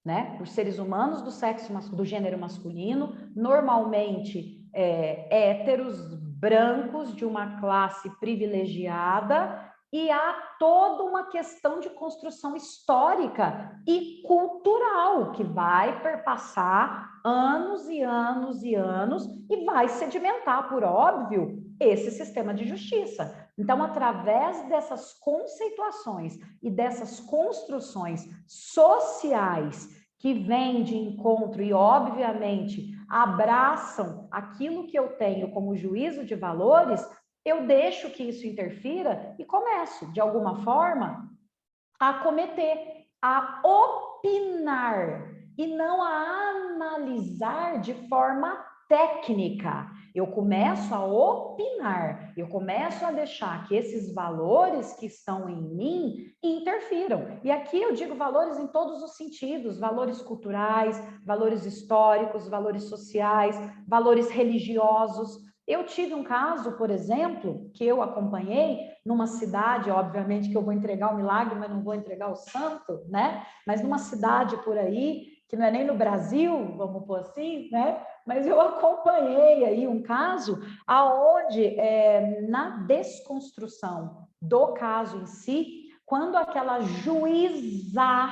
Speaker 4: né? Por seres humanos do sexo do gênero masculino, normalmente héteros, brancos, de uma classe privilegiada, e há toda uma questão de construção histórica e cultural que vai perpassar anos e anos e anos e vai sedimentar, por óbvio, esse sistema de justiça. Então, através dessas conceituações e dessas construções sociais que vêm de encontro e, obviamente, abraçam aquilo que eu tenho como juízo de valores, eu deixo que isso interfira e começo, de alguma forma, a cometer, a opinar e não a analisar de forma técnica. Eu começo a opinar, eu começo a deixar que esses valores que estão em mim interfiram. E aqui eu digo valores em todos os sentidos, valores culturais, valores históricos, valores sociais, valores religiosos. Eu tive um caso, por exemplo, que eu acompanhei numa cidade, obviamente que eu vou entregar o milagre, mas não vou entregar o santo, né? Mas numa cidade por aí, que não é nem no Brasil, vamos pôr assim, né? Mas eu acompanhei aí um caso aonde, na desconstrução do caso em si, quando aquela juíza,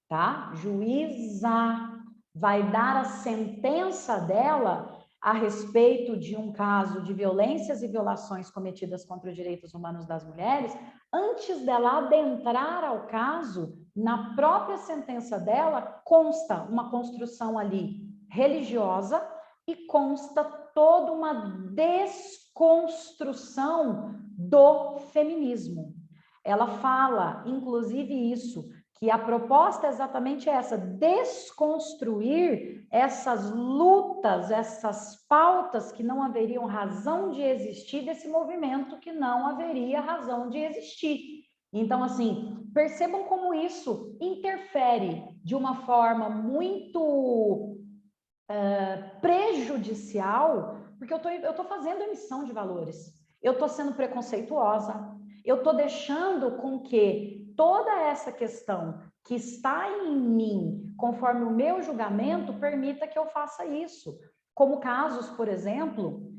Speaker 4: tá? Juíza vai dar a sentença dela a respeito de um caso de violências e violações cometidas contra os direitos humanos das mulheres, antes dela adentrar ao caso, na própria sentença dela, consta uma construção ali religiosa e consta toda uma desconstrução do feminismo. Ela fala, inclusive, isso, que a proposta é exatamente essa, desconstruir essas lutas, essas pautas que não haveriam razão de existir desse movimento que não haveria razão de existir. Então, assim, percebam como isso interfere de uma forma muito prejudicial, porque eu tô fazendo emissão de valores, eu estou sendo preconceituosa, eu estou deixando com que toda essa questão que está em mim, conforme o meu julgamento, permita que eu faça isso. Como casos, por exemplo,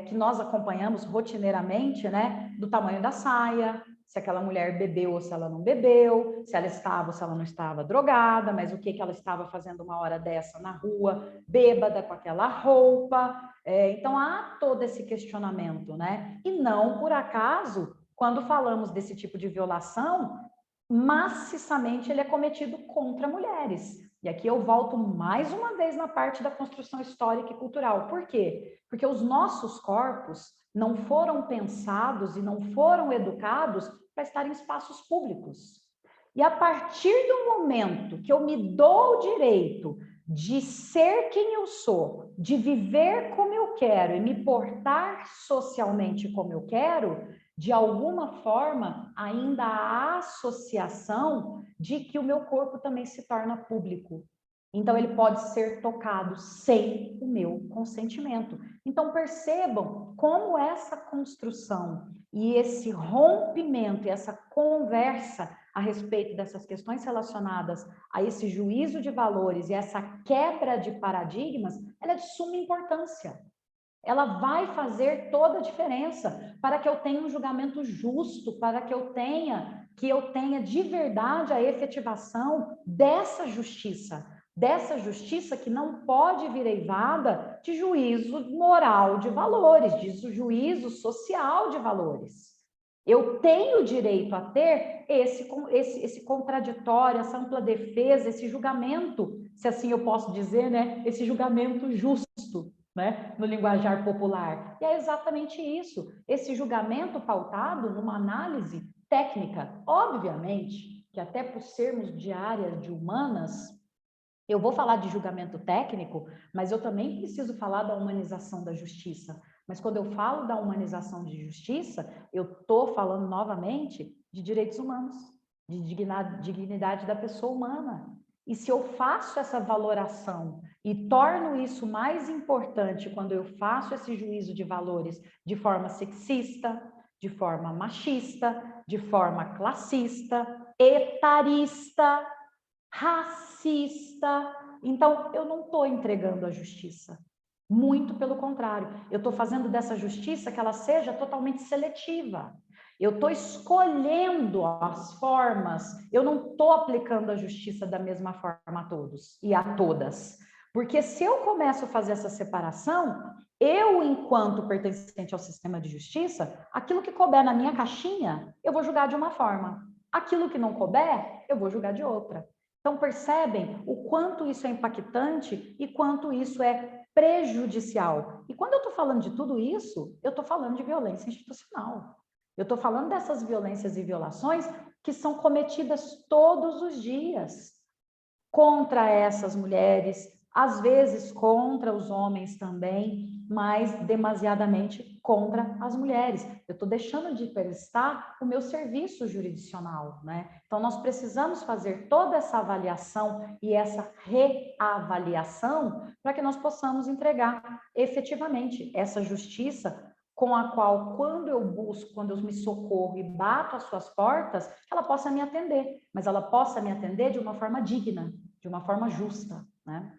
Speaker 4: que nós acompanhamos rotineiramente, né, do tamanho da saia, se aquela mulher bebeu ou se ela não bebeu, se ela estava ou se ela não estava drogada, mas o que ela estava fazendo uma hora dessa na rua, bêbada com aquela roupa. Então, há todo esse questionamento, né? E não por acaso, quando falamos desse tipo de violação, maciçamente ele é cometido contra mulheres. E aqui eu volto mais uma vez na parte da construção histórica e cultural. Por quê? Porque os nossos corpos não foram pensados e não foram educados para estar em espaços públicos. E a partir do momento que eu me dou o direito de ser quem eu sou, de viver como eu quero e me portar socialmente como eu quero, de alguma forma, ainda há associação de que o meu corpo também se torna público. Então, ele pode ser tocado sem o meu consentimento. Então, percebam como essa construção e esse rompimento e essa conversa a respeito dessas questões relacionadas a esse juízo de valores e essa quebra de paradigmas, ela é de suma importância. Ela vai fazer toda a diferença para que eu tenha um julgamento justo, para que eu tenha de verdade a efetivação dessa justiça. dessa justiça que não pode vir eivada de juízo moral de valores, de juízo social de valores. Eu tenho direito a ter esse contraditório, essa ampla defesa, esse julgamento, se assim eu posso dizer, né? Esse julgamento justo, né? No linguajar popular. E é exatamente isso, esse julgamento pautado numa análise técnica. Obviamente que até por sermos de áreas de humanas, eu vou falar de julgamento técnico, mas eu também preciso falar da humanização da justiça. Mas quando eu falo da humanização de justiça, eu estou falando novamente de direitos humanos, de dignidade da pessoa humana. E se eu faço essa valoração e torno isso mais importante quando eu faço esse juízo de valores de forma sexista, de forma machista, de forma classista, etarista, racista, então eu não estou entregando a justiça. Muito pelo contrário, eu estou fazendo dessa justiça que ela seja totalmente seletiva. Eu estou escolhendo as formas, eu não estou aplicando a justiça da mesma forma a todos e a todas. Porque se eu começo a fazer essa separação, eu, enquanto pertencente ao sistema de justiça, aquilo que couber na minha caixinha, eu vou julgar de uma forma. Aquilo que não couber, eu vou julgar de outra. Então, percebem o quanto isso é impactante e quanto isso é prejudicial. E quando eu estou falando de tudo isso, eu estou falando de violência institucional. Eu estou falando dessas violências e violações que são cometidas todos os dias contra essas mulheres, às vezes contra os homens também, mas demasiadamente contra as mulheres. Eu estou deixando de prestar o meu serviço jurisdicional, né? Então, nós precisamos fazer toda essa avaliação e essa reavaliação para que nós possamos entregar efetivamente essa justiça com a qual, quando eu busco, quando eu me socorro e bato às suas portas, ela possa me atender, mas ela possa me atender de uma forma digna, de uma forma justa, né?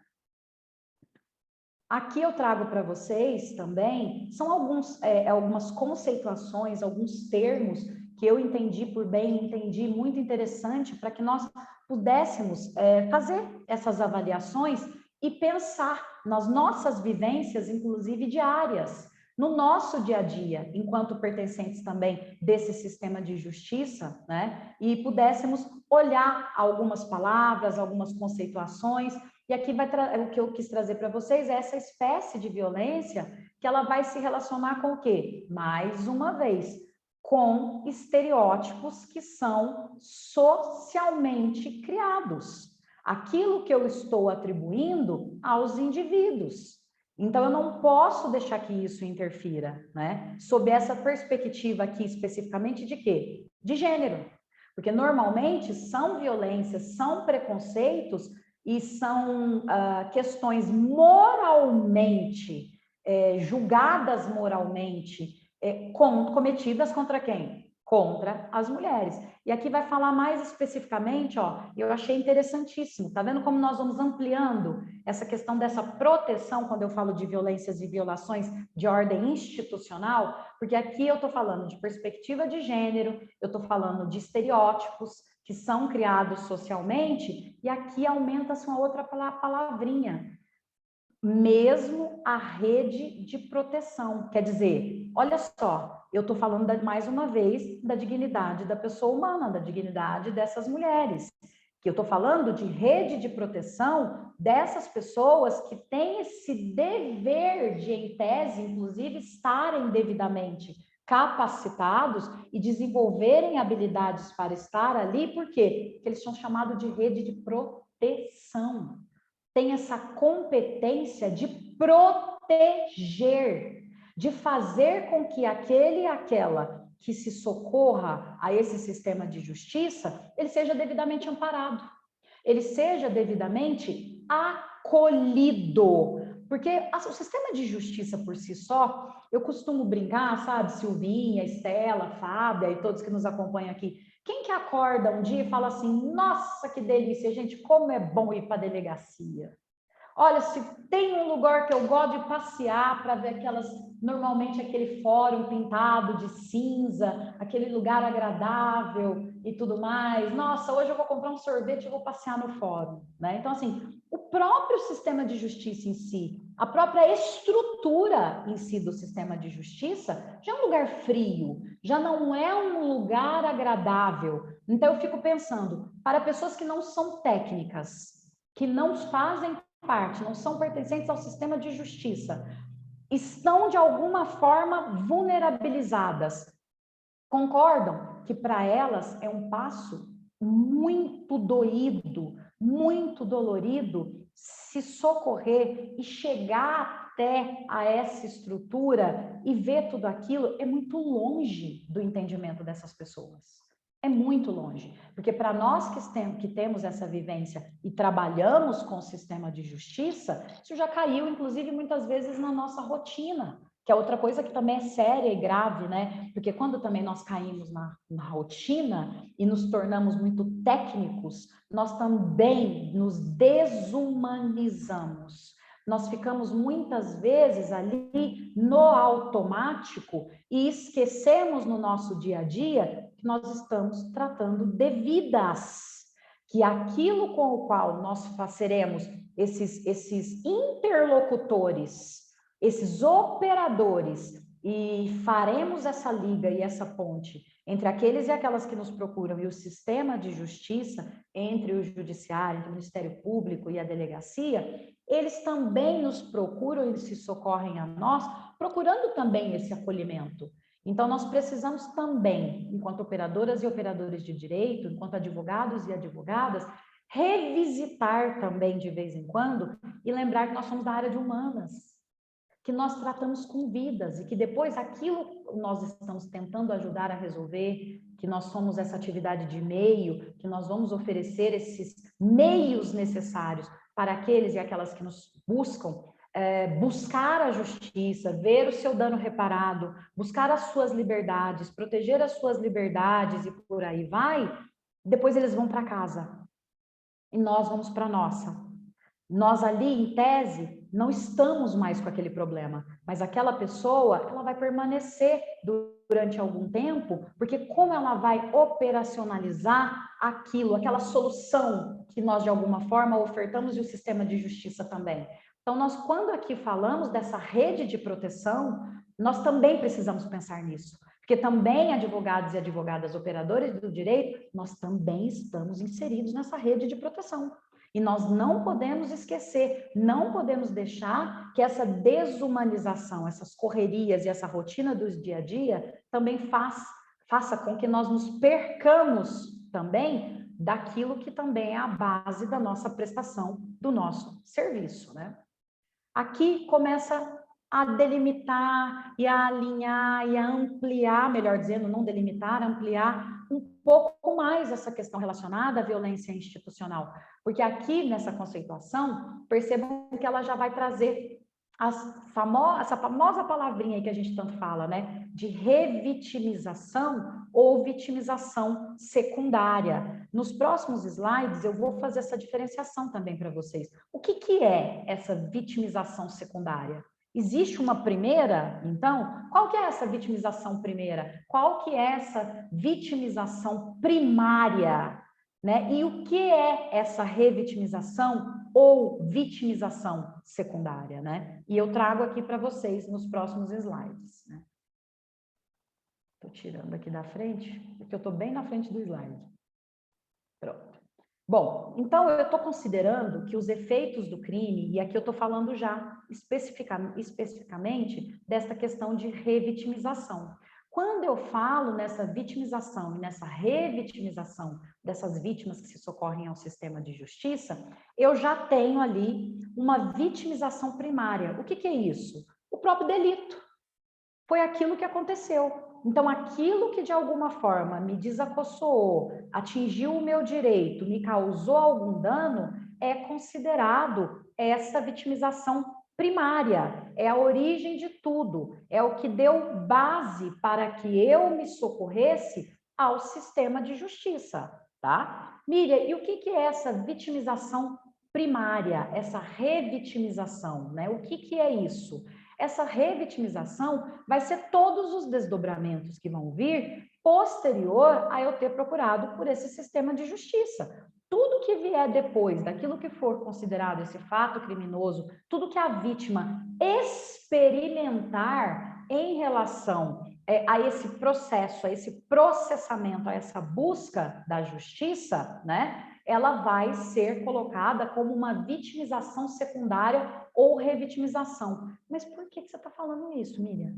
Speaker 4: Aqui eu trago para vocês também, são algumas conceituações, alguns termos que eu entendi por bem, entendi muito interessante para que nós pudéssemos fazer essas avaliações e pensar nas nossas vivências, inclusive diárias, no nosso dia a dia, enquanto pertencentes também desse sistema de justiça, né? E pudéssemos olhar algumas palavras, algumas conceituações. E aqui o que eu quis trazer para vocês é essa espécie de violência que ela vai se relacionar com o quê? Mais uma vez, com estereótipos que são socialmente criados. Aquilo que eu estou atribuindo aos indivíduos. Então, eu não posso deixar que isso interfira, né? Sob essa perspectiva aqui, especificamente de quê? De gênero. Porque, normalmente, são violências, são preconceitos e são questões moralmente, julgadas moralmente, cometidas contra quem? Contra as mulheres. E aqui vai falar mais especificamente, ó, eu achei interessantíssimo, tá vendo como nós vamos ampliando essa questão dessa proteção, quando eu falo de violências e violações de ordem institucional, porque aqui eu estou falando de perspectiva de gênero, eu estou falando de estereótipos que são criados socialmente, e aqui aumenta-se uma outra palavrinha, mesmo a rede de proteção. Quer dizer, olha só, eu estou falando mais uma vez da dignidade da pessoa humana, da dignidade dessas mulheres, que eu estou falando de rede de proteção dessas pessoas que têm esse dever de, em tese, inclusive, estarem devidamente capacitados e desenvolverem habilidades para estar ali, por quê? Porque eles são chamados de rede de proteção. Tem essa competência de proteger, de fazer com que aquele e aquela que se socorra a esse sistema de justiça, ele seja devidamente amparado, ele seja devidamente acolhido. Porque o sistema de justiça por si só, eu costumo brincar, sabe, Silvinha, Estela, Fábia e todos que nos acompanham aqui, quem que acorda um dia e fala assim, nossa, que delícia, gente, como é bom ir para a delegacia. Olha, se tem um lugar que eu gosto de passear para ver normalmente aquele fórum pintado de cinza, aquele lugar agradável e tudo mais. Nossa, hoje eu vou comprar um sorvete e vou passear no fórum, né? Então, assim, o próprio sistema de justiça em si, a própria estrutura em si do sistema de justiça, já é um lugar frio, já não é um lugar agradável. Então, eu fico pensando, para pessoas que não são técnicas, que não fazem parte, não são pertencentes ao sistema de justiça, estão de alguma forma vulnerabilizadas. Concordam que para elas é um passo muito doído, muito dolorido se socorrer e chegar até a essa estrutura e ver tudo aquilo? É muito longe do entendimento dessas pessoas. É muito longe, porque para nós que temos essa vivência e trabalhamos com o sistema de justiça, isso já caiu, inclusive, muitas vezes na nossa rotina, que é outra coisa que também é séria e grave, né? Porque quando também nós caímos na rotina e nos tornamos muito técnicos, nós também nos desumanizamos. Nós ficamos muitas vezes ali no automático e esquecemos no nosso dia a dia que nós estamos tratando de vidas, que aquilo com o qual nós seremos esses interlocutores, esses operadores, e faremos essa liga e essa ponte entre aqueles e aquelas que nos procuram e o sistema de justiça, entre o judiciário, entre o Ministério Público e a delegacia, eles também nos procuram e se socorrem a nós, procurando também esse acolhimento. Então, nós precisamos também, enquanto operadoras e operadores de direito, enquanto advogados e advogadas, revisitar também de vez em quando e lembrar que nós somos da área de humanas, que nós tratamos com vidas e que depois aquilo nós estamos tentando ajudar a resolver, que nós somos essa atividade de meio, que nós vamos oferecer esses meios necessários para aqueles e aquelas que nos buscam, buscar a justiça, ver o seu dano reparado, buscar as suas liberdades, proteger as suas liberdades e por aí vai, depois eles vão para casa e nós vamos para a nossa. Nós ali, em tese, não estamos mais com aquele problema, mas aquela pessoa, ela vai permanecer durante algum tempo, porque como ela vai operacionalizar aquilo, aquela solução que nós, de alguma forma, ofertamos e o sistema de justiça também. Então, nós, quando aqui falamos dessa rede de proteção, nós também precisamos pensar nisso, porque também advogados e advogadas operadores do direito, nós também estamos inseridos nessa rede de proteção. E nós não podemos esquecer, não podemos deixar que essa desumanização, essas correrias e essa rotina do dia a dia também faça com que nós nos percamos também daquilo que também é a base da nossa prestação, do nosso serviço, né? Aqui começa a delimitar e a alinhar e a ampliar, melhor dizendo, não delimitar, ampliar um pouco mais essa questão relacionada à violência institucional. Porque aqui, nessa conceituação, percebam que ela já vai trazer essa famosa palavrinha aí que a gente tanto fala, né? De revitimização ou vitimização secundária. Nos próximos slides, eu vou fazer essa diferenciação também para vocês. O que é essa vitimização secundária? Existe uma primeira, então? Qual que é essa vitimização primeira? Qual que é essa vitimização primária? Né? E o que é essa revitimização ou vitimização secundária? Né? E eu trago aqui para vocês nos próximos slides. Né? Estou tirando aqui da frente, porque eu estou bem na frente do slide. Pronto. Bom, então eu estou considerando que os efeitos do crime, e aqui eu estou falando já especificamente desta questão de revitimização. Quando eu falo nessa vitimização e nessa revitimização dessas vítimas que se socorrem ao sistema de justiça, eu já tenho ali uma vitimização primária. O que é isso? O próprio delito. Foi aquilo que aconteceu. Então, aquilo que de alguma forma me desacossou, atingiu o meu direito, me causou algum dano, é considerado essa vitimização primária, é a origem de tudo, é o que deu base para que eu me socorresse ao sistema de justiça, tá? Miriam, e o que é essa vitimização primária, essa revitimização, né? O que é isso? Essa revitimização vai ser todos os desdobramentos que vão vir posterior a eu ter procurado por esse sistema de justiça. tudo que vier depois, daquilo que for considerado esse fato criminoso, tudo que a vítima experimentar em relação a esse processo, a esse processamento, a essa busca da justiça, né? Ela vai ser colocada como uma vitimização secundária ou revitimização. Mas por que você está falando isso, Miriam?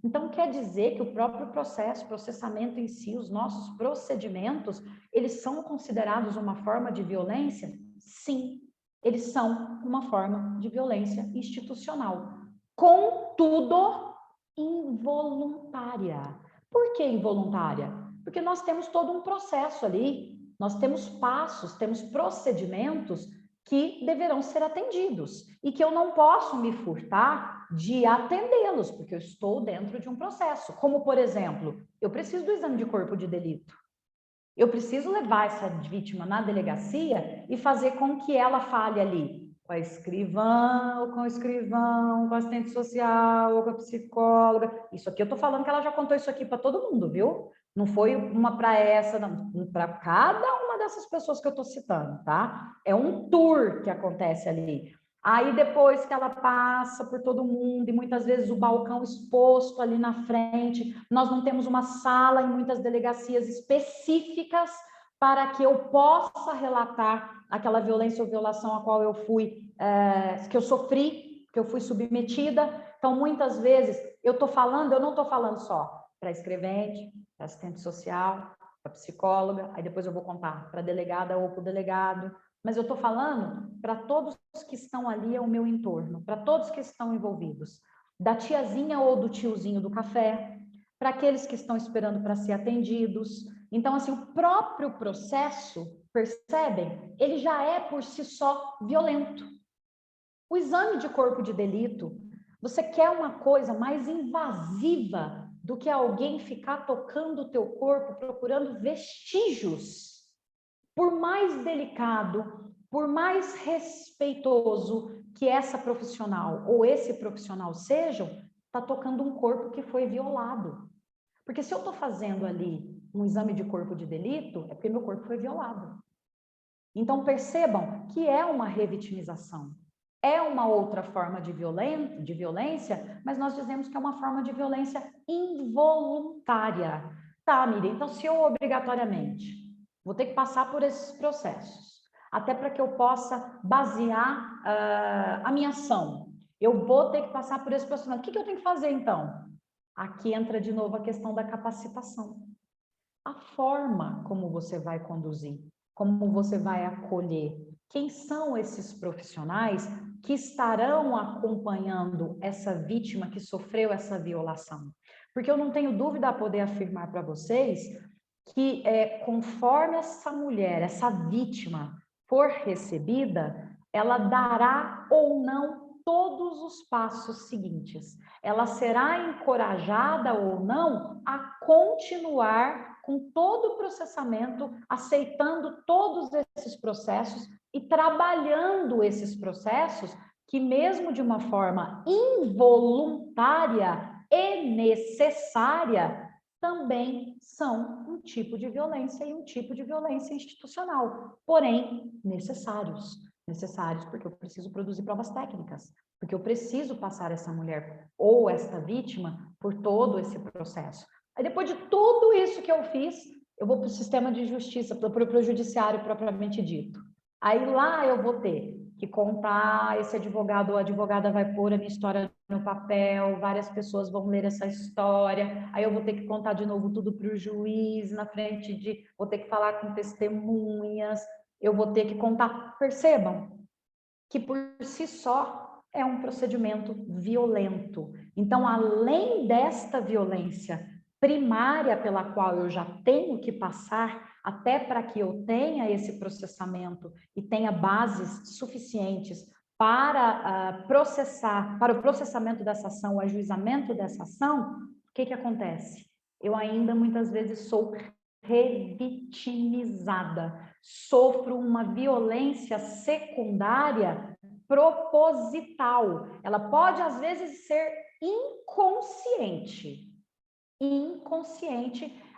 Speaker 4: Então, quer dizer que o próprio processamento em si, os nossos procedimentos, eles são considerados uma forma de violência? Sim, eles são uma forma de violência institucional. Contudo, involuntária. Por que involuntária? Porque nós temos todo um processo ali, nós temos passos, temos procedimentos que deverão ser atendidos e que eu não posso me furtar de atendê-los, porque eu estou dentro de um processo. Como, por exemplo, eu preciso do exame de corpo de delito. Eu preciso levar essa vítima na delegacia e fazer com que ela fale ali com a escrivã, ou com o escrivão, com a assistente social, ou com a psicóloga. Isso aqui eu estou falando que ela já contou isso aqui para todo mundo, viu? Não foi uma para essa, para cada uma dessas pessoas que eu estou citando, tá? É um tour que acontece ali. Aí depois que ela passa por todo mundo, e muitas vezes o balcão exposto ali na frente, nós não temos uma sala em muitas delegacias específicas para que eu possa relatar aquela violência ou violação a qual eu fui, que eu sofri, que eu fui submetida. Então, muitas vezes, eu não estou falando só para a escrevente, para assistente social, para psicóloga, aí depois eu vou contar para a delegada ou para o delegado, mas eu estou falando para todos que estão ali ao meu entorno, para todos que estão envolvidos, da tiazinha ou do tiozinho do café, para aqueles que estão esperando para ser atendidos. Então, assim, o próprio processo, percebem? Ele já é por si só violento. O exame de corpo de delito, você quer uma coisa mais invasiva do que alguém ficar tocando o teu corpo, procurando vestígios. Por mais delicado, por mais respeitoso que essa profissional ou esse profissional sejam, está tocando um corpo que foi violado. Porque se eu estou fazendo ali um exame de corpo de delito, é porque meu corpo foi violado. Então, percebam que é uma revitimização. É uma outra forma de violência, mas nós dizemos que é uma forma de violência involuntária. Tá, Miriam, então se eu obrigatoriamente vou ter que passar por esses processos, até para que eu possa basear a minha ação, eu vou ter que passar por esse processo. O que eu tenho que fazer, então? Aqui entra de novo a questão da capacitação. A forma como você vai conduzir, como você vai acolher. Quem são esses profissionais que estarão acompanhando essa vítima que sofreu essa violação? Porque eu não tenho dúvida a poder afirmar para vocês que conforme essa mulher, essa vítima for recebida, ela dará ou não todos os passos seguintes. Ela será encorajada ou não a continuar com todo o processamento, aceitando todos esses processos e trabalhando esses processos que, mesmo de uma forma involuntária e necessária, também são um tipo de violência e um tipo de violência institucional, porém necessários. Necessários porque eu preciso produzir provas técnicas, porque eu preciso passar essa mulher ou esta vítima por todo esse processo. Aí depois de tudo isso que eu fiz, eu vou para o sistema de justiça, para o judiciário propriamente dito. Aí lá eu vou ter que contar, esse advogado ou advogada vai pôr a minha história no papel, várias pessoas vão ler essa história, aí eu vou ter que contar de novo tudo para o juiz, vou ter que falar com testemunhas, eu vou ter que contar. Percebam que por si só é um procedimento violento. Então, além desta violência primária pela qual eu já tenho que passar, até para que eu tenha esse processamento e tenha bases suficientes para processar, para o processamento dessa ação, o ajuizamento dessa ação, o que acontece? Eu ainda muitas vezes sou revitimizada, sofro uma violência secundária proposital. Ela pode, às vezes, ser inconsciente.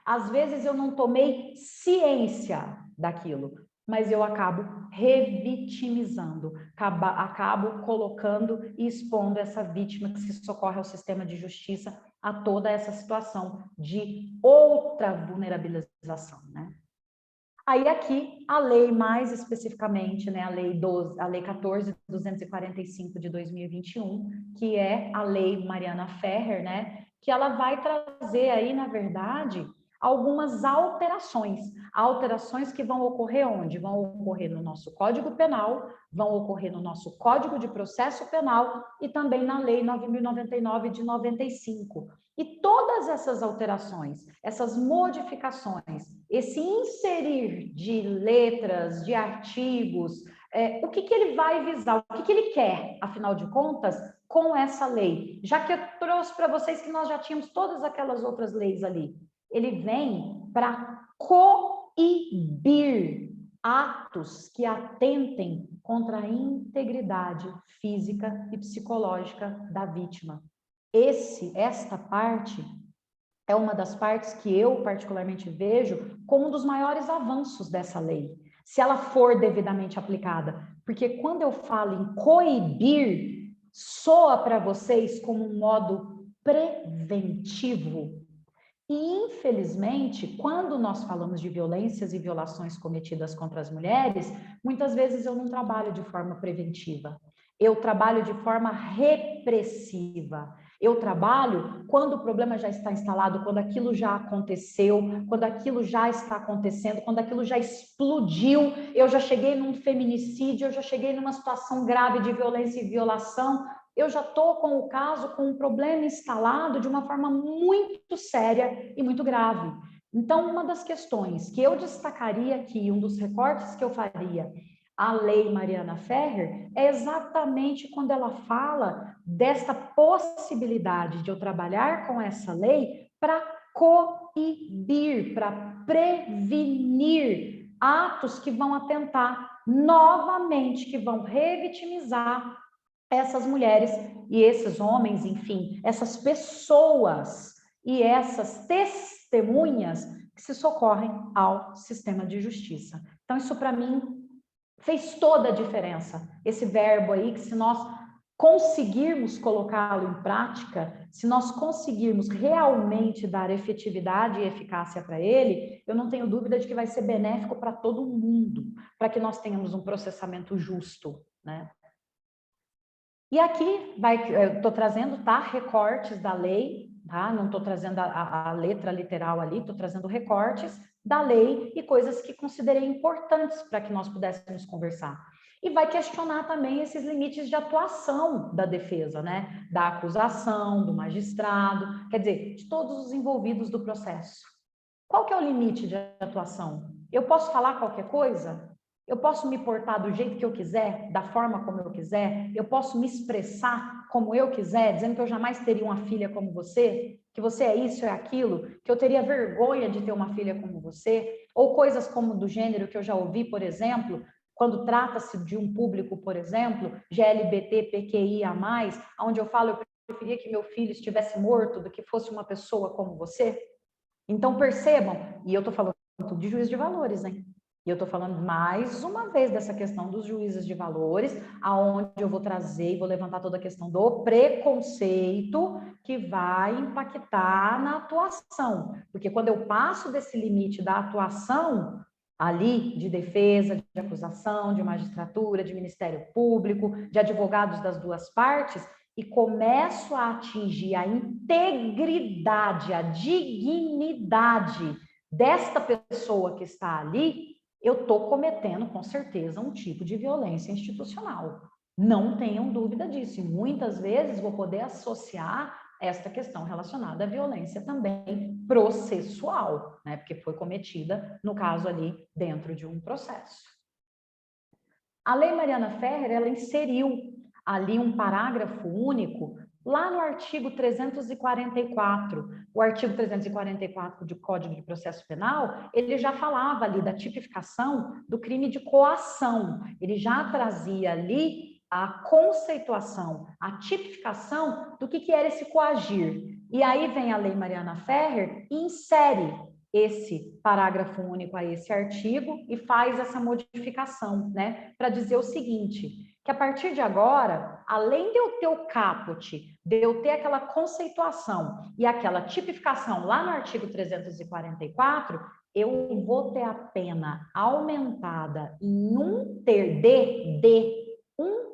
Speaker 4: Às vezes eu não tomei ciência daquilo, mas eu acabo revitimizando, acabo colocando e expondo essa vítima que se socorre ao sistema de justiça a toda essa situação de outra vulnerabilização, né? Aí aqui, a lei mais especificamente, né, a lei 14.245 de 2021, que é a lei Mariana Ferrer, né, que ela vai trazer aí, na verdade, algumas alterações que vão ocorrer onde? Vão ocorrer no nosso Código Penal, vão ocorrer no nosso Código de Processo Penal e também na Lei 9.099 de 95. E todas essas alterações, essas modificações, esse inserir de letras, de artigos, o que ele vai visar, o que ele quer, afinal de contas, com essa lei? Já que eu trouxe para vocês que nós já tínhamos todas aquelas outras leis ali. Ele vem para coibir atos que atentem contra a integridade física e psicológica da vítima. Esta parte é uma das partes que eu particularmente vejo como um dos maiores avanços dessa lei, se ela for devidamente aplicada. Porque quando eu falo em coibir, soa para vocês como um modo preventivo. E, infelizmente, quando nós falamos de violências e violações cometidas contra as mulheres, muitas vezes eu não trabalho de forma preventiva. Eu trabalho de forma repressiva. Eu trabalho quando o problema já está instalado, quando aquilo já aconteceu, quando aquilo já está acontecendo, quando aquilo já explodiu, eu já cheguei num feminicídio, eu já cheguei numa situação grave de violência e violação, eu já estou com o caso, com um problema instalado de uma forma muito séria e muito grave. Então, uma das questões que eu destacaria aqui, um dos recortes que eu faria à Lei Mariana Ferrer, é exatamente quando ela fala desta possibilidade de eu trabalhar com essa lei para coibir, para prevenir atos que vão atentar novamente, que vão revitimizar essas mulheres e esses homens, enfim, essas pessoas e essas testemunhas que se socorrem ao sistema de justiça. Então, isso para mim fez toda a diferença. Esse verbo aí, que se nós conseguirmos colocá-lo em prática, se nós conseguirmos realmente dar efetividade e eficácia para ele, eu não tenho dúvida de que vai ser benéfico para todo mundo, para que nós tenhamos um processamento justo, né? E aqui eu estou trazendo, tá, recortes da lei, tá? Não estou trazendo a letra literal ali, estou trazendo recortes da lei e coisas que considerei importantes para que nós pudéssemos conversar. E vai questionar também esses limites de atuação da defesa, né? Da acusação, do magistrado, quer dizer, de todos os envolvidos do processo. Qual que é o limite de atuação? Eu posso falar qualquer coisa? Eu posso me portar do jeito que eu quiser, da forma como eu quiser? Eu posso me expressar como eu quiser, dizendo que eu jamais teria uma filha como você, que você é isso, é aquilo, que eu teria vergonha de ter uma filha como você? Ou coisas como do gênero que eu já ouvi, por exemplo, quando trata-se de um público, por exemplo, GLBT, PQIA+, onde eu falo, eu preferia que meu filho estivesse morto do que fosse uma pessoa como você? Então, percebam, e eu estou falando tudo de juízo de valores, hein? E eu estou falando mais uma vez dessa questão dos juízes de valores, aonde eu vou trazer e vou levantar toda a questão do preconceito que vai impactar na atuação. Porque quando eu passo desse limite da atuação ali de defesa, de acusação, de magistratura, de Ministério Público, de advogados das duas partes, e começo a atingir a integridade, a dignidade desta pessoa que está ali, eu estou cometendo, com certeza, um tipo de violência institucional. Não tenham dúvida disso. E muitas vezes vou poder associar esta questão relacionada à violência também processual, né? Porque foi cometida, no caso ali, dentro de um processo. A Lei Mariana Ferrer, ela inseriu ali um parágrafo único lá no artigo 344, o artigo 344 do Código de Processo Penal, ele já falava ali da tipificação do crime de coação, ele já trazia ali a conceituação, a tipificação do que era esse coagir. E aí vem a Lei Mariana Ferrer e insere esse parágrafo único a esse artigo e faz essa modificação, né, para dizer o seguinte, que a partir de agora, além de eu ter o caput, de eu ter aquela conceituação e aquela tipificação lá no artigo 344, eu vou ter a pena aumentada em um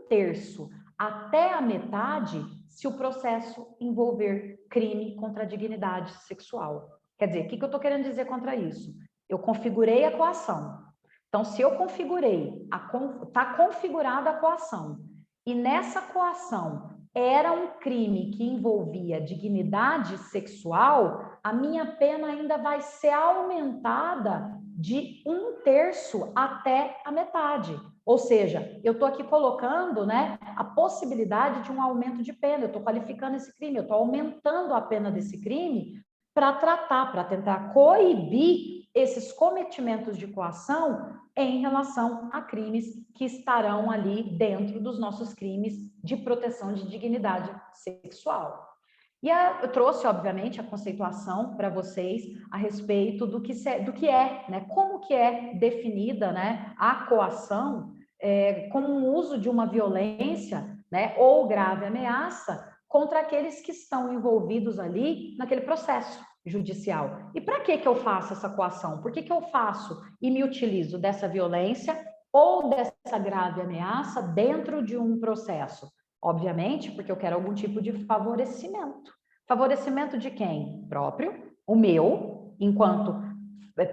Speaker 4: terço até a metade se o processo envolver crime contra a dignidade sexual. Quer dizer, o que eu estou querendo dizer contra isso? Eu configurei a coação. Então, se eu configurei, está configurada a coação, e nessa coação era um crime que envolvia dignidade sexual, a minha pena ainda vai ser aumentada de um terço até a metade. Ou seja, eu estou aqui colocando, né, a possibilidade de um aumento de pena, eu estou qualificando esse crime, eu estou aumentando a pena desse crime para tratar, para tentar coibir esses cometimentos de coação em relação a crimes que estarão ali dentro dos nossos crimes de proteção de dignidade sexual. E eu trouxe, obviamente, a conceituação para vocês a respeito do que é, né? Como que é definida, né, a coação como um uso de uma violência, né, ou grave ameaça contra aqueles que estão envolvidos ali naquele processo judicial. E para que eu faço essa coação? Por que eu faço e me utilizo dessa violência ou dessa grave ameaça dentro de um processo? Obviamente, porque eu quero algum tipo de favorecimento. Favorecimento de quem? Próprio, o meu, enquanto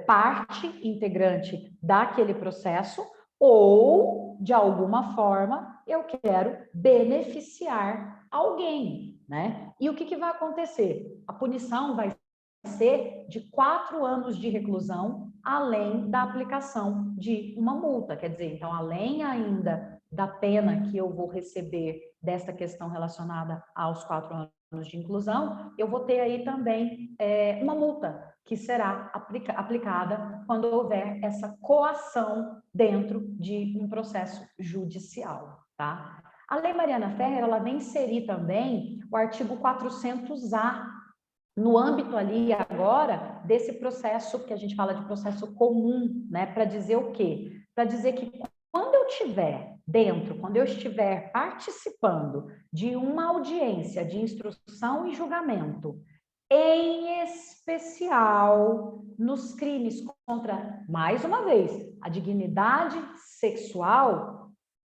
Speaker 4: parte integrante daquele processo, ou, de alguma forma, eu quero beneficiar alguém, né? E o que vai acontecer? A punição vai ser de 4 anos de reclusão, além da aplicação de uma multa. Quer dizer, então, além ainda da pena que eu vou receber dessa questão relacionada aos 4 anos de inclusão, eu vou ter aí também uma multa que será aplicada quando houver essa coação dentro de um processo judicial, tá? A Lei Mariana Ferrer, ela vem inserir também o artigo 400-A, no âmbito ali agora desse processo que a gente fala de processo comum, né? Para dizer o quê? Para dizer que quando eu estiver dentro, quando eu estiver participando de uma audiência de instrução e julgamento, em especial nos crimes contra, mais uma vez, a dignidade sexual,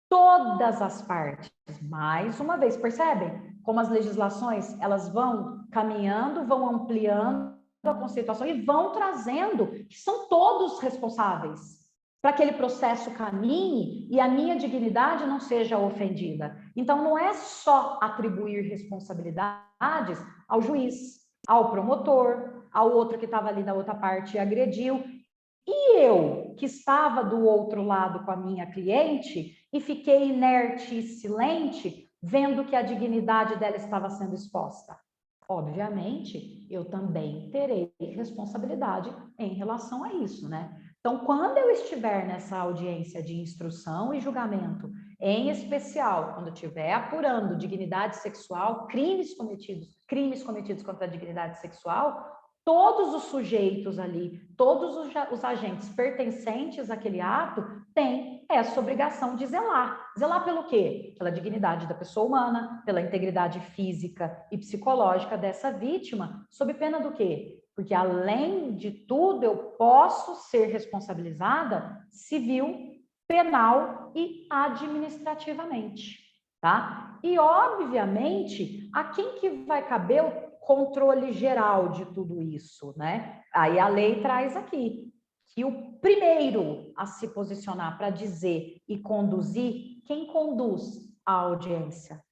Speaker 4: todas as partes, mais uma vez, percebem como as legislações, elas vão caminhando, vão ampliando a conceituação e vão trazendo que são todos responsáveis para que aquele processo caminhe e a minha dignidade não seja ofendida. Então, não é só atribuir responsabilidades ao juiz, ao promotor, ao outro que estava ali na outra parte e agrediu. E eu, que estava do outro lado com a minha cliente e fiquei inerte e silente, vendo que a dignidade dela estava sendo exposta. Obviamente, eu também terei responsabilidade em relação a isso, né? Então, quando eu estiver nessa audiência de instrução e julgamento, em especial, quando eu estiver apurando dignidade sexual, crimes cometidos contra a dignidade sexual, todos os sujeitos ali, todos os agentes pertencentes àquele ato têm essa obrigação de zelar. Zelar pelo quê? Pela dignidade da pessoa humana, pela integridade física e psicológica dessa vítima, sob pena do quê? Porque, além de tudo, eu posso ser responsabilizada civil, penal e administrativamente, tá? E, obviamente, a quem que vai caber o controle geral de tudo isso, né? Aí a lei traz aqui que o primeiro a se posicionar para dizer e conduzir, quem conduz a audiência?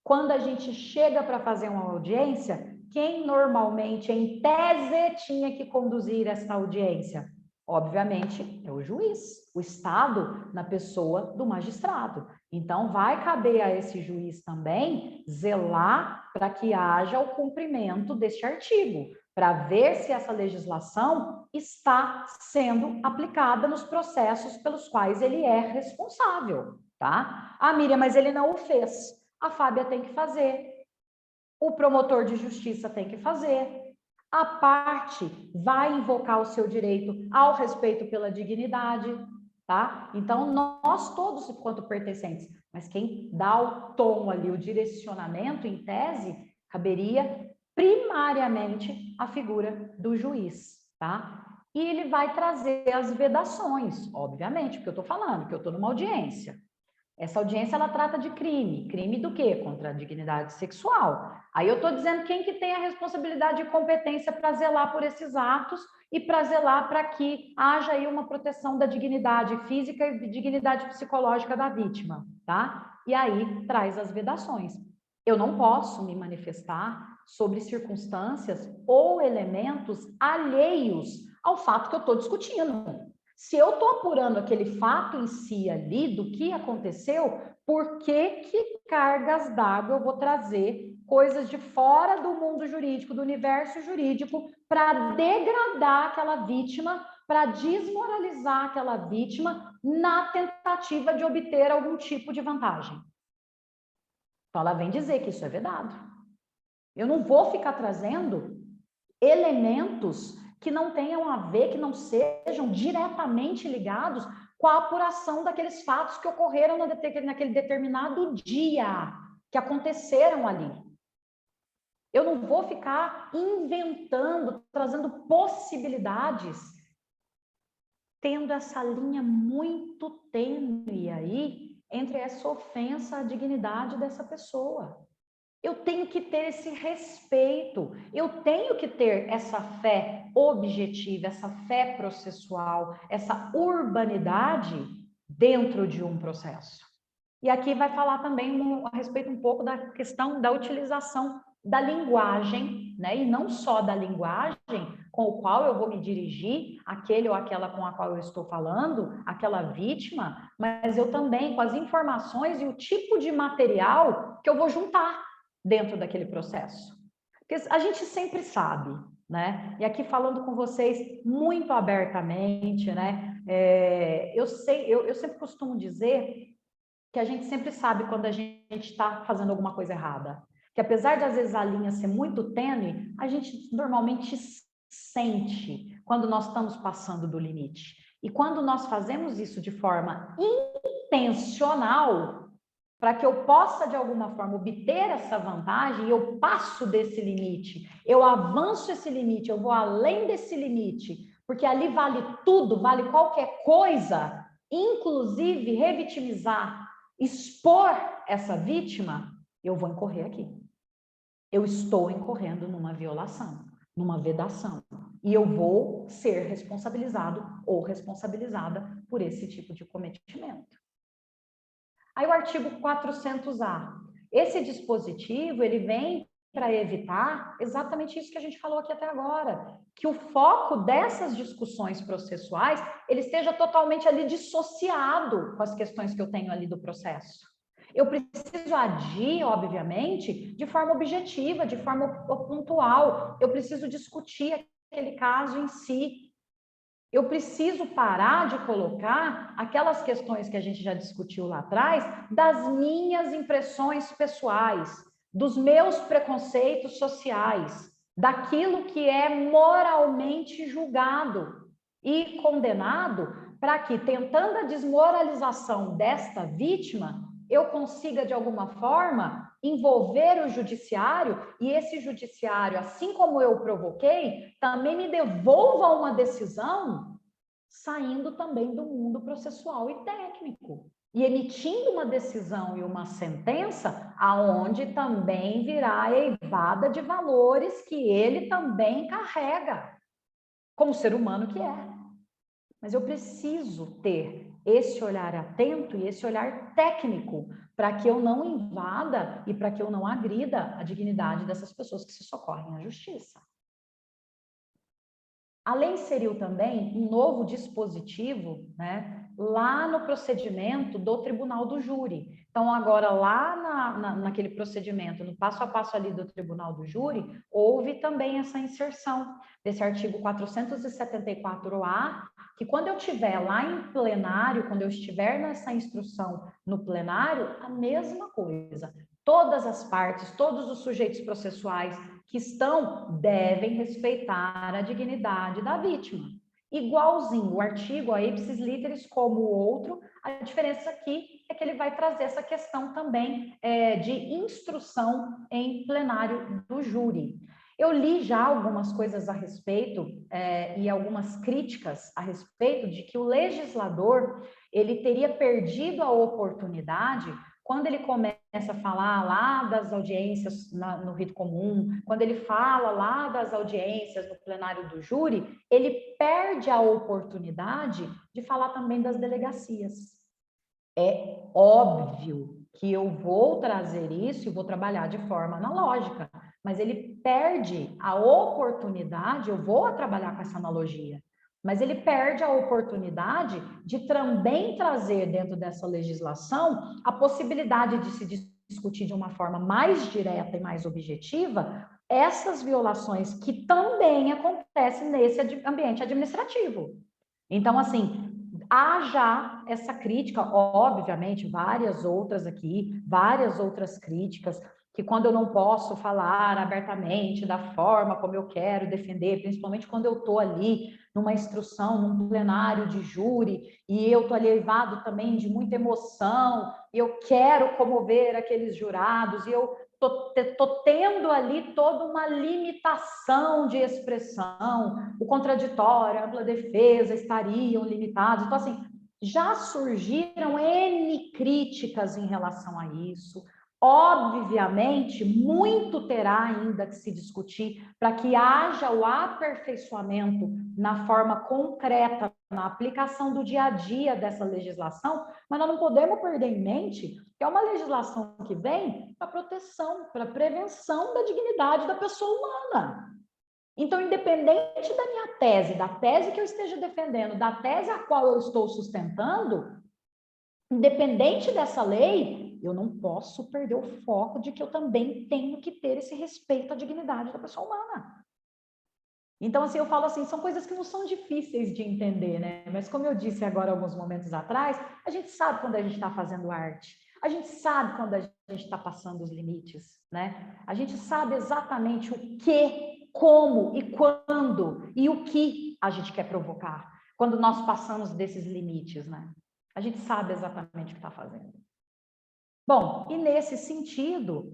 Speaker 4: Quando a gente chega para fazer uma audiência, quem normalmente, em tese, tinha que conduzir essa audiência? Obviamente, é o juiz, o Estado na pessoa do magistrado. Então, vai caber a esse juiz também zelar para que haja o cumprimento deste artigo, para ver se essa legislação está sendo aplicada nos processos pelos quais ele é responsável, tá? Ah, Miriam, mas ele não o fez. A Fábia tem que fazer, o promotor de justiça tem que fazer, A parte vai invocar o seu direito ao respeito pela dignidade, tá? Então, nós todos, enquanto pertencentes, mas quem dá o tom ali, o direcionamento, em tese, caberia primariamente a figura do juiz, tá? E ele vai trazer as vedações, obviamente, porque eu estou falando que eu estou numa audiência. Essa audiência, ela trata de crime. Crime do quê? Contra a dignidade sexual. Aí eu estou dizendo quem que tem a responsabilidade e competência para zelar por esses atos e para zelar para que haja aí uma proteção da dignidade física e dignidade psicológica da vítima, tá? E aí traz as vedações. Eu não posso me manifestar sobre circunstâncias ou elementos alheios ao fato que eu estou discutindo. Se eu estou apurando aquele fato em si ali, do que aconteceu, por que cargas d'água eu vou trazer coisas de fora do mundo jurídico, do universo jurídico, para degradar aquela vítima, para desmoralizar aquela vítima na tentativa de obter algum tipo de vantagem? Então, ela vem dizer que isso é vedado. Eu não vou ficar trazendo elementos que não tenham a ver, que não sejam diretamente ligados com a apuração daqueles fatos que ocorreram naquele determinado dia, que aconteceram ali. Eu não vou ficar inventando, trazendo possibilidades, tendo essa linha muito tênue aí entre essa ofensa à dignidade dessa pessoa. Eu tenho que ter esse respeito, eu tenho que ter essa fé objetiva, essa fé processual, essa urbanidade dentro de um processo. E aqui vai falar também a respeito um pouco da questão da utilização da linguagem, né? E não só da linguagem com o qual eu vou me dirigir, aquele ou aquela com a qual eu estou falando, aquela vítima, mas eu também com as informações e o tipo de material que eu vou juntar dentro daquele processo. Porque a gente sempre sabe, né? E aqui falando com vocês muito abertamente, né? Eu sempre costumo dizer que a gente sempre sabe quando a gente está fazendo alguma coisa errada. Que apesar de às vezes a linha ser muito tênue, a gente normalmente sente quando nós estamos passando do limite. E quando nós fazemos isso de forma intencional, para que eu possa, de alguma forma, obter essa vantagem, eu passo desse limite, eu avanço esse limite, eu vou além desse limite, porque ali vale tudo, vale qualquer coisa, inclusive revitimizar, expor essa vítima, eu vou incorrer aqui. Eu estou incorrendo numa violação, numa vedação, e eu vou ser responsabilizado ou responsabilizada por esse tipo de cometimento. Aí o artigo 400A. Esse dispositivo, ele vem para evitar exatamente isso que a gente falou aqui até agora, que o foco dessas discussões processuais, ele esteja totalmente ali dissociado com as questões que eu tenho ali do processo. Eu preciso agir, obviamente, de forma objetiva, de forma pontual. Eu preciso discutir aquele caso em si. Eu preciso parar de colocar aquelas questões que a gente já discutiu lá atrás, das minhas impressões pessoais, dos meus preconceitos sociais, daquilo que é moralmente julgado e condenado, para que, tentando a desmoralização desta vítima, eu consiga, de alguma forma, envolver o judiciário, e esse judiciário, assim como eu provoquei, também me devolva uma decisão saindo também do mundo processual e técnico, e emitindo uma decisão e uma sentença aonde também virá eivada de valores que ele também carrega, como ser humano que é. Mas eu preciso ter esse olhar atento e esse olhar técnico para que eu não invada e para que eu não agrida a dignidade dessas pessoas que se socorrem à justiça. A lei inseriu também um novo dispositivo, né, lá no procedimento do tribunal do júri. Então, agora, lá naquele procedimento, no passo a passo ali do tribunal do júri, houve também essa inserção desse artigo 474-A, que quando eu estiver lá em plenário, quando eu estiver nessa instrução no plenário, a mesma coisa. Todas as partes, todos os sujeitos processuais que estão devem respeitar a dignidade da vítima. Igualzinho, o artigo a ipsis literis como o outro, a diferença aqui é que ele vai trazer essa questão também de instrução em plenário do júri. Eu li já algumas coisas a respeito e algumas críticas a respeito de que o legislador ele teria perdido a oportunidade quando ele começa a falar lá das audiências no rito comum, quando ele fala lá das audiências no plenário do júri, ele perde a oportunidade de falar também das delegacias. É óbvio que eu vou trazer isso e vou trabalhar de forma analógica, mas ele perde a oportunidade, eu vou trabalhar com essa analogia, mas ele perde a oportunidade de também trazer dentro dessa legislação a possibilidade de se discutir de uma forma mais direta e mais objetiva essas violações que também acontecem nesse ambiente administrativo. Então, assim, há já essa crítica, obviamente, várias outras aqui, várias outras críticas, que quando eu não posso falar abertamente da forma como eu quero defender, principalmente quando eu estou ali numa instrução, num plenário de júri, e eu estou ali levado também de muita emoção, e eu quero comover aqueles jurados, e eu estou tendo ali toda uma limitação de expressão, o contraditório, a ampla defesa estariam limitados. Então, assim, já surgiram N críticas em relação a isso. Obviamente, muito terá ainda que se discutir para que haja o aperfeiçoamento na forma concreta, na aplicação do dia a dia dessa legislação, mas nós não podemos perder em mente que é uma legislação que vem para proteção, para prevenção da dignidade da pessoa humana. Então, independente da minha tese, da tese que eu esteja defendendo, da tese a qual eu estou sustentando, independente dessa lei, eu não posso perder o foco de que eu também tenho que ter esse respeito à dignidade da pessoa humana. Então, assim, eu falo assim, são coisas que não são difíceis de entender, né? Mas como eu disse agora alguns momentos atrás, a gente sabe quando a gente está fazendo arte, a gente sabe quando a gente está passando os limites, né? A gente sabe exatamente o que, como e quando e o que a gente quer provocar quando nós passamos desses limites, né? A gente sabe exatamente o que está fazendo. Bom, e nesse sentido,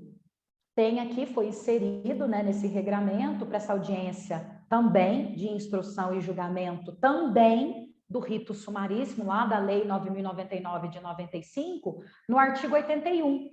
Speaker 4: tem aqui, foi inserido, né, nesse regramento, para essa audiência também de instrução e julgamento, também do rito sumaríssimo, lá da Lei 9.099 de 95, no artigo 81.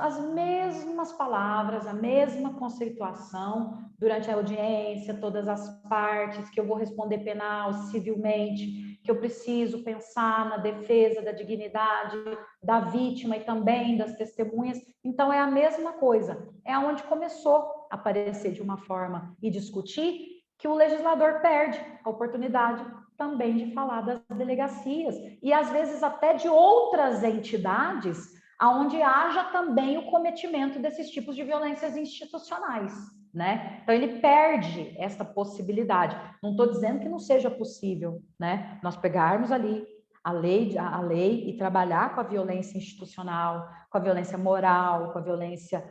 Speaker 4: As mesmas palavras, a mesma conceituação durante a audiência, todas as partes, que eu vou responder penal, civilmente, que eu preciso pensar na defesa da dignidade da vítima e também das testemunhas. Então, é a mesma coisa. É onde começou a aparecer de uma forma e discutir que o legislador perde a oportunidade também de falar das delegacias e, às vezes, até de outras entidades aonde haja também o cometimento desses tipos de violências institucionais, né? Então, ele perde essa possibilidade. Não estou dizendo que não seja possível, né? Nós pegarmos ali a lei e trabalhar com a violência institucional, com a violência moral, com a violência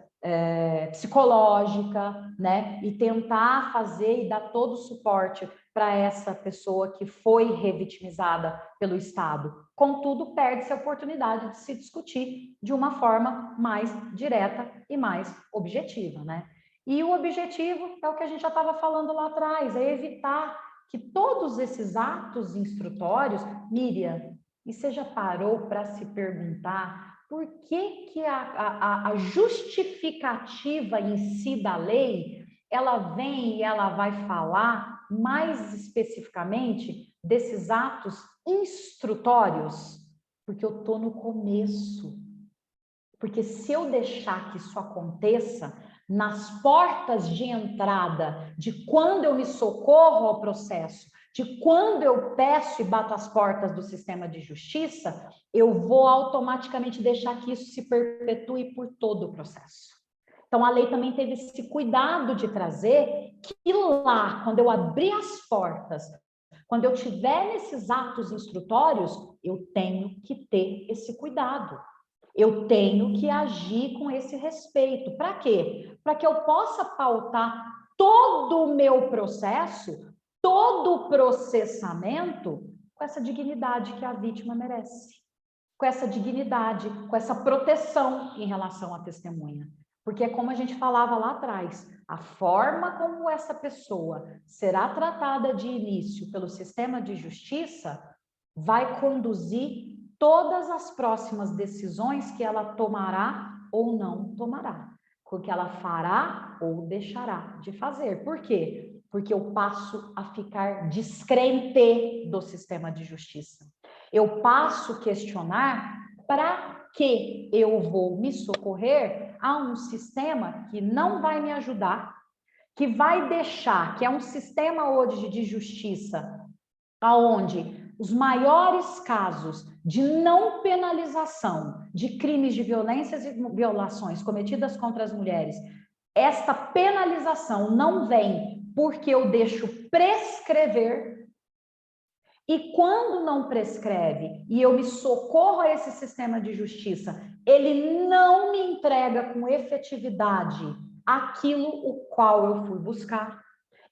Speaker 4: psicológica, né? E tentar fazer e dar todo o suporte para essa pessoa que foi revitimizada pelo Estado. Contudo, perde-se a oportunidade de se discutir de uma forma mais direta e mais objetiva, né? E o objetivo é o que a gente já estava falando lá atrás, é evitar que todos esses atos instrutórios, Miriam, e você já parou para se perguntar por que a justificativa em si da lei, ela vem e ela vai falar mais especificamente desses atos instrutórios? Porque eu estou no começo. Porque se eu deixar que isso aconteça, nas portas de entrada de quando eu me socorro ao processo, de quando eu peço e bato as portas do sistema de justiça, eu vou automaticamente deixar que isso se perpetue por todo o processo. Então, a lei também teve esse cuidado de trazer que lá, quando eu abrir as portas, quando eu tiver nesses atos instrutórios, eu tenho que ter esse cuidado. Eu tenho que agir com esse respeito. Para quê? Para que eu possa pautar todo o meu processo, todo o processamento com essa dignidade que a vítima merece, com essa dignidade, com essa proteção em relação à testemunha. Porque é como a gente falava lá atrás, a forma como essa pessoa será tratada de início pelo sistema de justiça vai conduzir todas as próximas decisões que ela tomará ou não tomará, porque ela fará ou deixará de fazer. Por quê? Porque eu passo a ficar descrente do sistema de justiça. Eu passo a questionar para que eu vou me socorrer a um sistema que não vai me ajudar, que vai deixar, que é um sistema hoje de justiça, aonde os maiores casos de não penalização de crimes de violências e violações cometidas contra as mulheres, esta penalização não vem porque eu deixo prescrever. E quando não prescreve e eu me socorro a esse sistema de justiça, ele não me entrega com efetividade aquilo o qual eu fui buscar.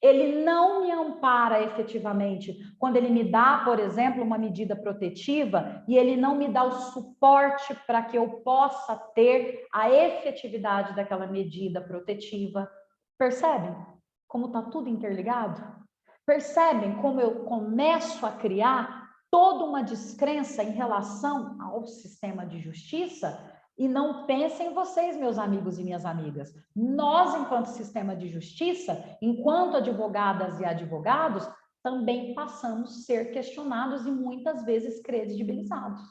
Speaker 4: Ele não me ampara efetivamente quando ele me dá, por exemplo, uma medida protetiva e ele não me dá o suporte para que eu possa ter a efetividade daquela medida protetiva. Percebem como está tudo interligado? Percebem como eu começo a criar toda uma descrença em relação ao sistema de justiça? E não pensem vocês, meus amigos e minhas amigas. Nós, enquanto sistema de justiça, enquanto advogadas e advogados, também passamos a ser questionados e muitas vezes credibilizados.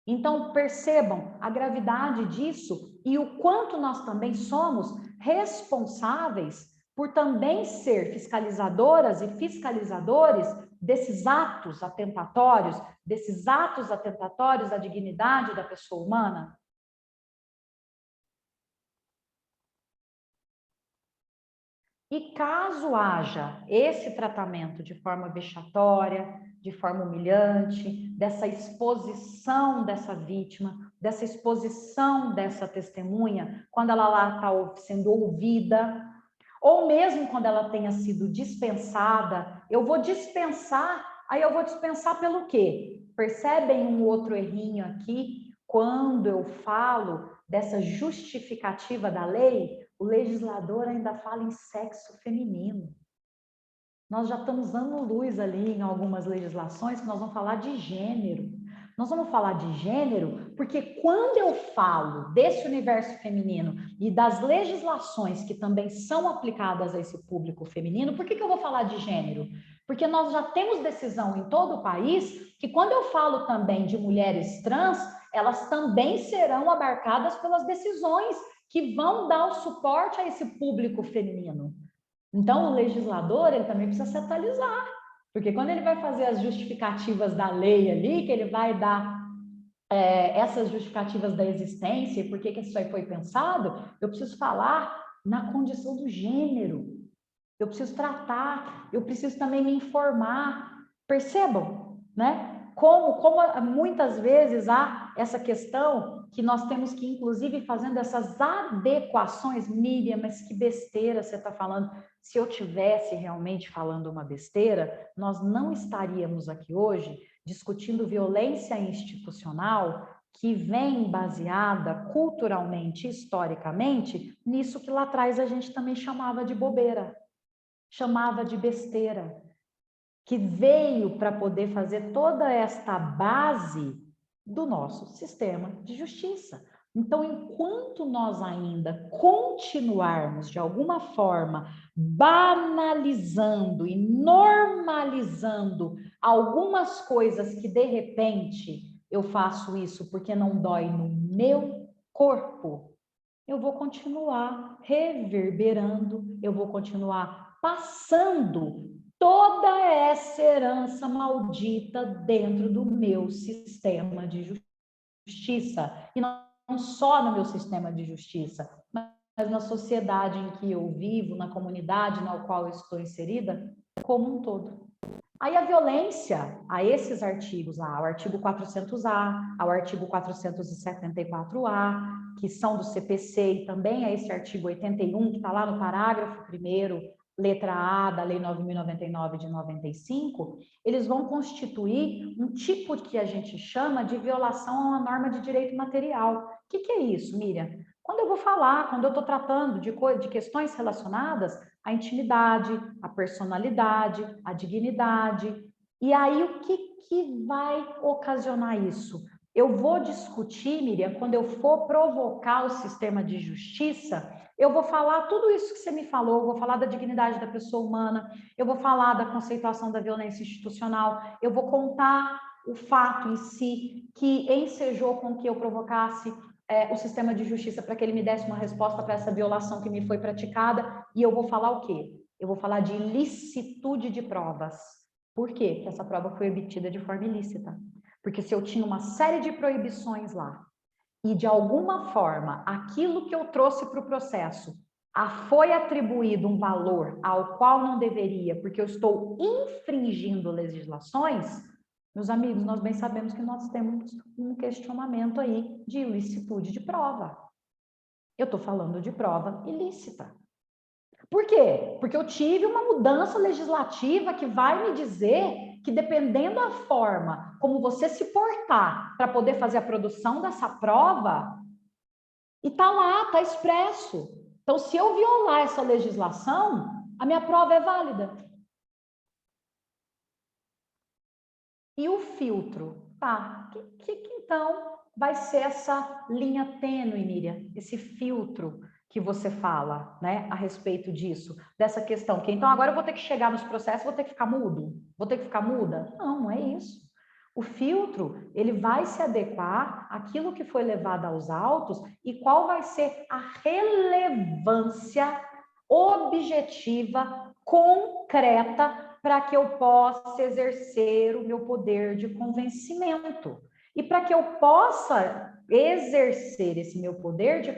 Speaker 4: Então, percebam a gravidade disso e o quanto nós também somos responsáveis por também ser fiscalizadoras e fiscalizadores desses atos atentatórios à dignidade da pessoa humana. E caso haja esse tratamento de forma vexatória, de forma humilhante, dessa exposição dessa vítima, dessa exposição dessa testemunha, quando ela lá está sendo ouvida, ou mesmo quando ela tenha sido dispensada, eu vou dispensar pelo quê? Percebem um outro errinho aqui? Quando eu falo dessa justificativa da lei, o legislador ainda fala em sexo feminino. Nós já estamos dando luz ali em algumas legislações que nós vamos falar de gênero. Nós vamos falar de gênero porque quando eu falo desse universo feminino e das legislações que também são aplicadas a esse público feminino, por que eu vou falar de gênero? Porque nós já temos decisão em todo o país que quando eu falo também de mulheres trans, elas também serão abarcadas pelas decisões que vão dar o suporte a esse público feminino. Então, o legislador, ele também precisa se atualizar, porque quando ele vai fazer as justificativas da lei ali, que ele vai dar essas justificativas da existência e por que isso aí foi pensado, eu preciso falar na condição do gênero, eu preciso tratar, eu preciso também me informar. Percebam, né? Como muitas vezes há essa questão que nós temos que, inclusive, fazendo essas adequações. Miriam, mas que besteira você está falando. Se eu tivesse realmente falando uma besteira, nós não estaríamos aqui hoje discutindo violência institucional que vem baseada culturalmente, historicamente, nisso que lá atrás a gente também chamava de bobeira, chamava de besteira, que veio para poder fazer toda esta base do nosso sistema de justiça. Então, enquanto nós ainda continuarmos, de alguma forma, banalizando e normalizando algumas coisas que, de repente, eu faço isso porque não dói no meu corpo, eu vou continuar reverberando, eu vou continuar passando toda essa herança maldita dentro do meu sistema de justiça. E não só no meu sistema de justiça, mas na sociedade em que eu vivo, na comunidade na qual eu estou inserida, como um todo. Aí a violência a esses artigos lá, ao artigo 400A, ao artigo 474A, que são do CPC, e também a esse artigo 81, que está lá no parágrafo 1º, letra A da Lei 9.099 de 95, eles vão constituir um tipo que a gente chama de violação a uma norma de direito material. O que é isso, Miriam? Quando eu vou falar, quando eu estou tratando de questões relacionadas à intimidade, à personalidade, à dignidade, e aí o que vai ocasionar isso? Eu vou discutir, Miriam, quando eu for provocar o sistema de justiça, eu vou falar tudo isso que você me falou, eu vou falar da dignidade da pessoa humana, eu vou falar da conceituação da violência institucional, eu vou contar o fato em si que ensejou com que eu provocasse o sistema de justiça para que ele me desse uma resposta para essa violação que me foi praticada, e eu vou falar o quê? Eu vou falar de ilicitude de provas. Por quê? Porque essa prova foi obtida de forma ilícita. Porque se eu tinha uma série de proibições lá, e de alguma forma aquilo que eu trouxe para o processo foi atribuído um valor ao qual não deveria, porque eu estou infringindo legislações, meus amigos, nós bem sabemos que nós temos um questionamento aí de ilicitude de prova. Eu estou falando de prova ilícita. Por quê? Porque eu tive uma mudança legislativa que vai me dizer que, dependendo da forma como você se portar para poder fazer a produção dessa prova, e está lá, está expresso. Então, se eu violar essa legislação, a minha prova é válida. E o filtro? Tá, que então vai ser essa linha tênue, Miriam? Esse filtro que você fala, né, a respeito disso, dessa questão, que então agora eu vou ter que chegar nos processos, vou ter que ficar mudo? Vou ter que ficar muda? Não, não é isso. O filtro, ele vai se adequar àquilo que foi levado aos autos e qual vai ser a relevância objetiva, concreta, para que eu possa exercer o meu poder de convencimento. E para que eu possa exercer esse meu poder de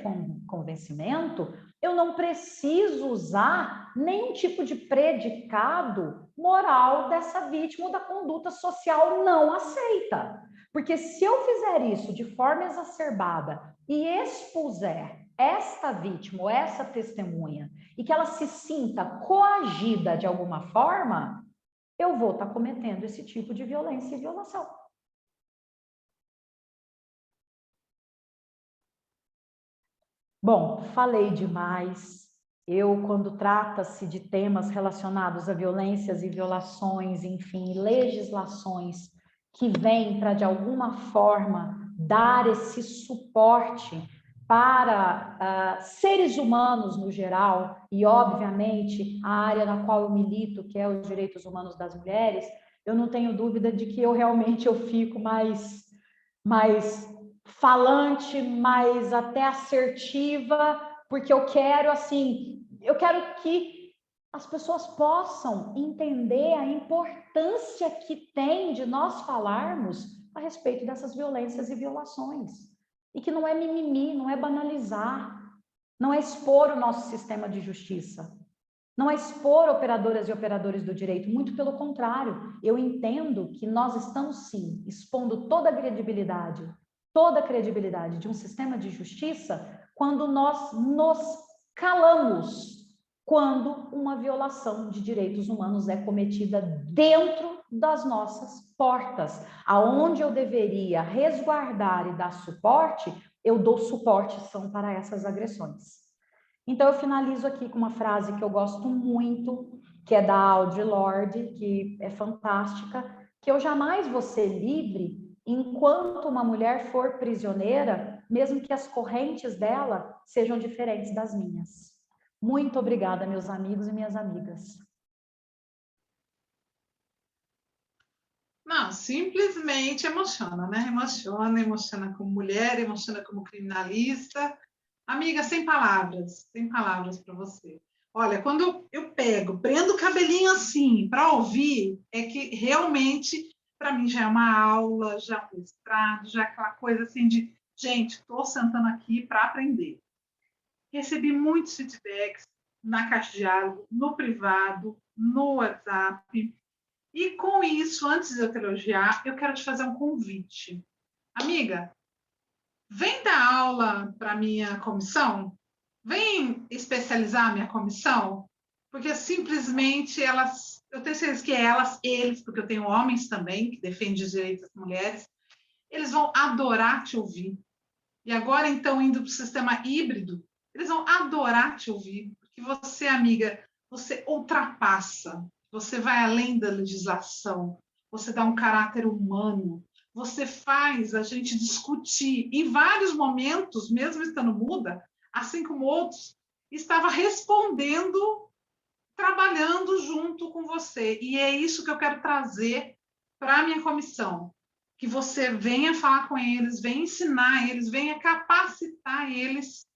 Speaker 4: convencimento, eu não preciso usar nenhum tipo de predicado moral dessa vítima ou da conduta social não aceita. Porque se eu fizer isso de forma exacerbada e expuser esta vítima ou essa testemunha e que ela se sinta coagida de alguma forma, eu vou estar cometendo esse tipo de violência e violação. Bom, falei demais. Eu, quando trata-se de temas relacionados a violências e violações, enfim, legislações que vêm para, de alguma forma, dar esse suporte para seres humanos no geral, e, obviamente, a área na qual eu milito, que é os direitos humanos das mulheres, eu não tenho dúvida de que eu realmente fico mais falante, mais até assertiva, porque eu quero, assim, eu quero que as pessoas possam entender a importância que tem de nós falarmos a respeito dessas violências e violações. E que não é mimimi, não é banalizar, não é expor o nosso sistema de justiça, não é expor operadoras e operadores do direito, muito pelo contrário, eu entendo que nós estamos, sim, expondo toda a credibilidade de um sistema de justiça quando nós nos calamos quando uma violação de direitos humanos é cometida dentro das nossas portas. Aonde eu deveria resguardar e dar suporte, eu dou suporte são para essas agressões. Então, eu finalizo aqui com uma frase que eu gosto muito, que é da Audre Lorde, que é fantástica, que eu jamais vou ser livre enquanto uma mulher for prisioneira, mesmo que as correntes dela sejam diferentes das minhas. Muito obrigada, meus amigos e minhas amigas.
Speaker 1: Não, simplesmente emociona, né? Emociona como mulher, emociona como criminalista. Amiga, sem palavras para você. Olha, quando eu prendo o cabelinho assim para ouvir, é que realmente, para mim, já é uma aula, já é um mestrado, já é aquela coisa assim de, gente, estou sentando aqui para aprender. Recebi muitos feedbacks na caixa de diálogo, no privado, no WhatsApp. E com isso, antes de eu te elogiar, eu quero te fazer um convite. Amiga, vem dar aula para a minha comissão? Vem especializar a minha comissão? Porque simplesmente elas, eu tenho certeza que elas, eles, porque eu tenho homens também que defendem os direitos das mulheres, eles vão adorar te ouvir. E agora, então, indo para o sistema híbrido, eles vão adorar te ouvir, porque você, amiga, você ultrapassa, você vai além da legislação, você dá um caráter humano, você faz a gente discutir. Em vários momentos, mesmo estando muda, assim como outros, estava respondendo, trabalhando junto com você. E é isso que eu quero trazer para a minha comissão. Que você venha falar com eles, venha ensinar eles, venha capacitar eles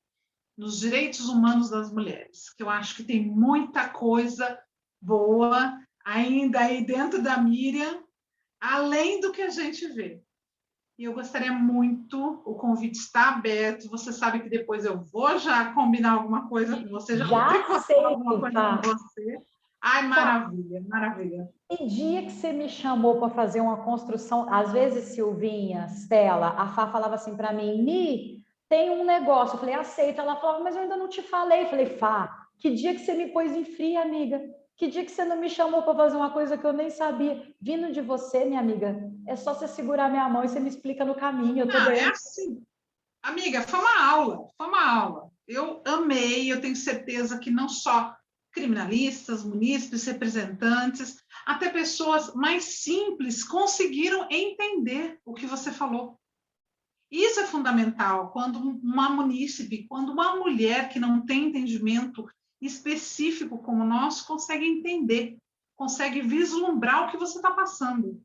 Speaker 1: nos direitos humanos das mulheres. Que eu acho que tem muita coisa boa ainda aí dentro da Miriam, além do que a gente vê. E eu gostaria muito, o convite está aberto, você sabe que depois eu vou já combinar alguma coisa com você, já vou tricotar alguma coisa com você. Ai, maravilha, maravilha.
Speaker 4: Que dia que você me chamou para fazer uma construção? Às vezes, Silvinha, Stella, a Fá falava assim para mim, Mi, tem um negócio. Eu falei, aceita. Ela falava, mas eu ainda não te falei. Eu falei, Fá, que dia que você me pôs em fria, amiga? Que dia que você não me chamou para fazer uma coisa que eu nem sabia? Vindo de você, minha amiga, é só você segurar minha mão e você me explica no caminho. Eu tô
Speaker 1: Não, é
Speaker 4: doendo.
Speaker 1: assim. Amiga, foi uma aula, foi uma aula. Eu amei, eu tenho certeza que não só criminalistas, munícipes, representantes, até pessoas mais simples conseguiram entender o que você falou. Isso é fundamental quando uma munícipe, quando uma mulher que não tem entendimento específico como nós consegue entender, consegue vislumbrar o que você está passando.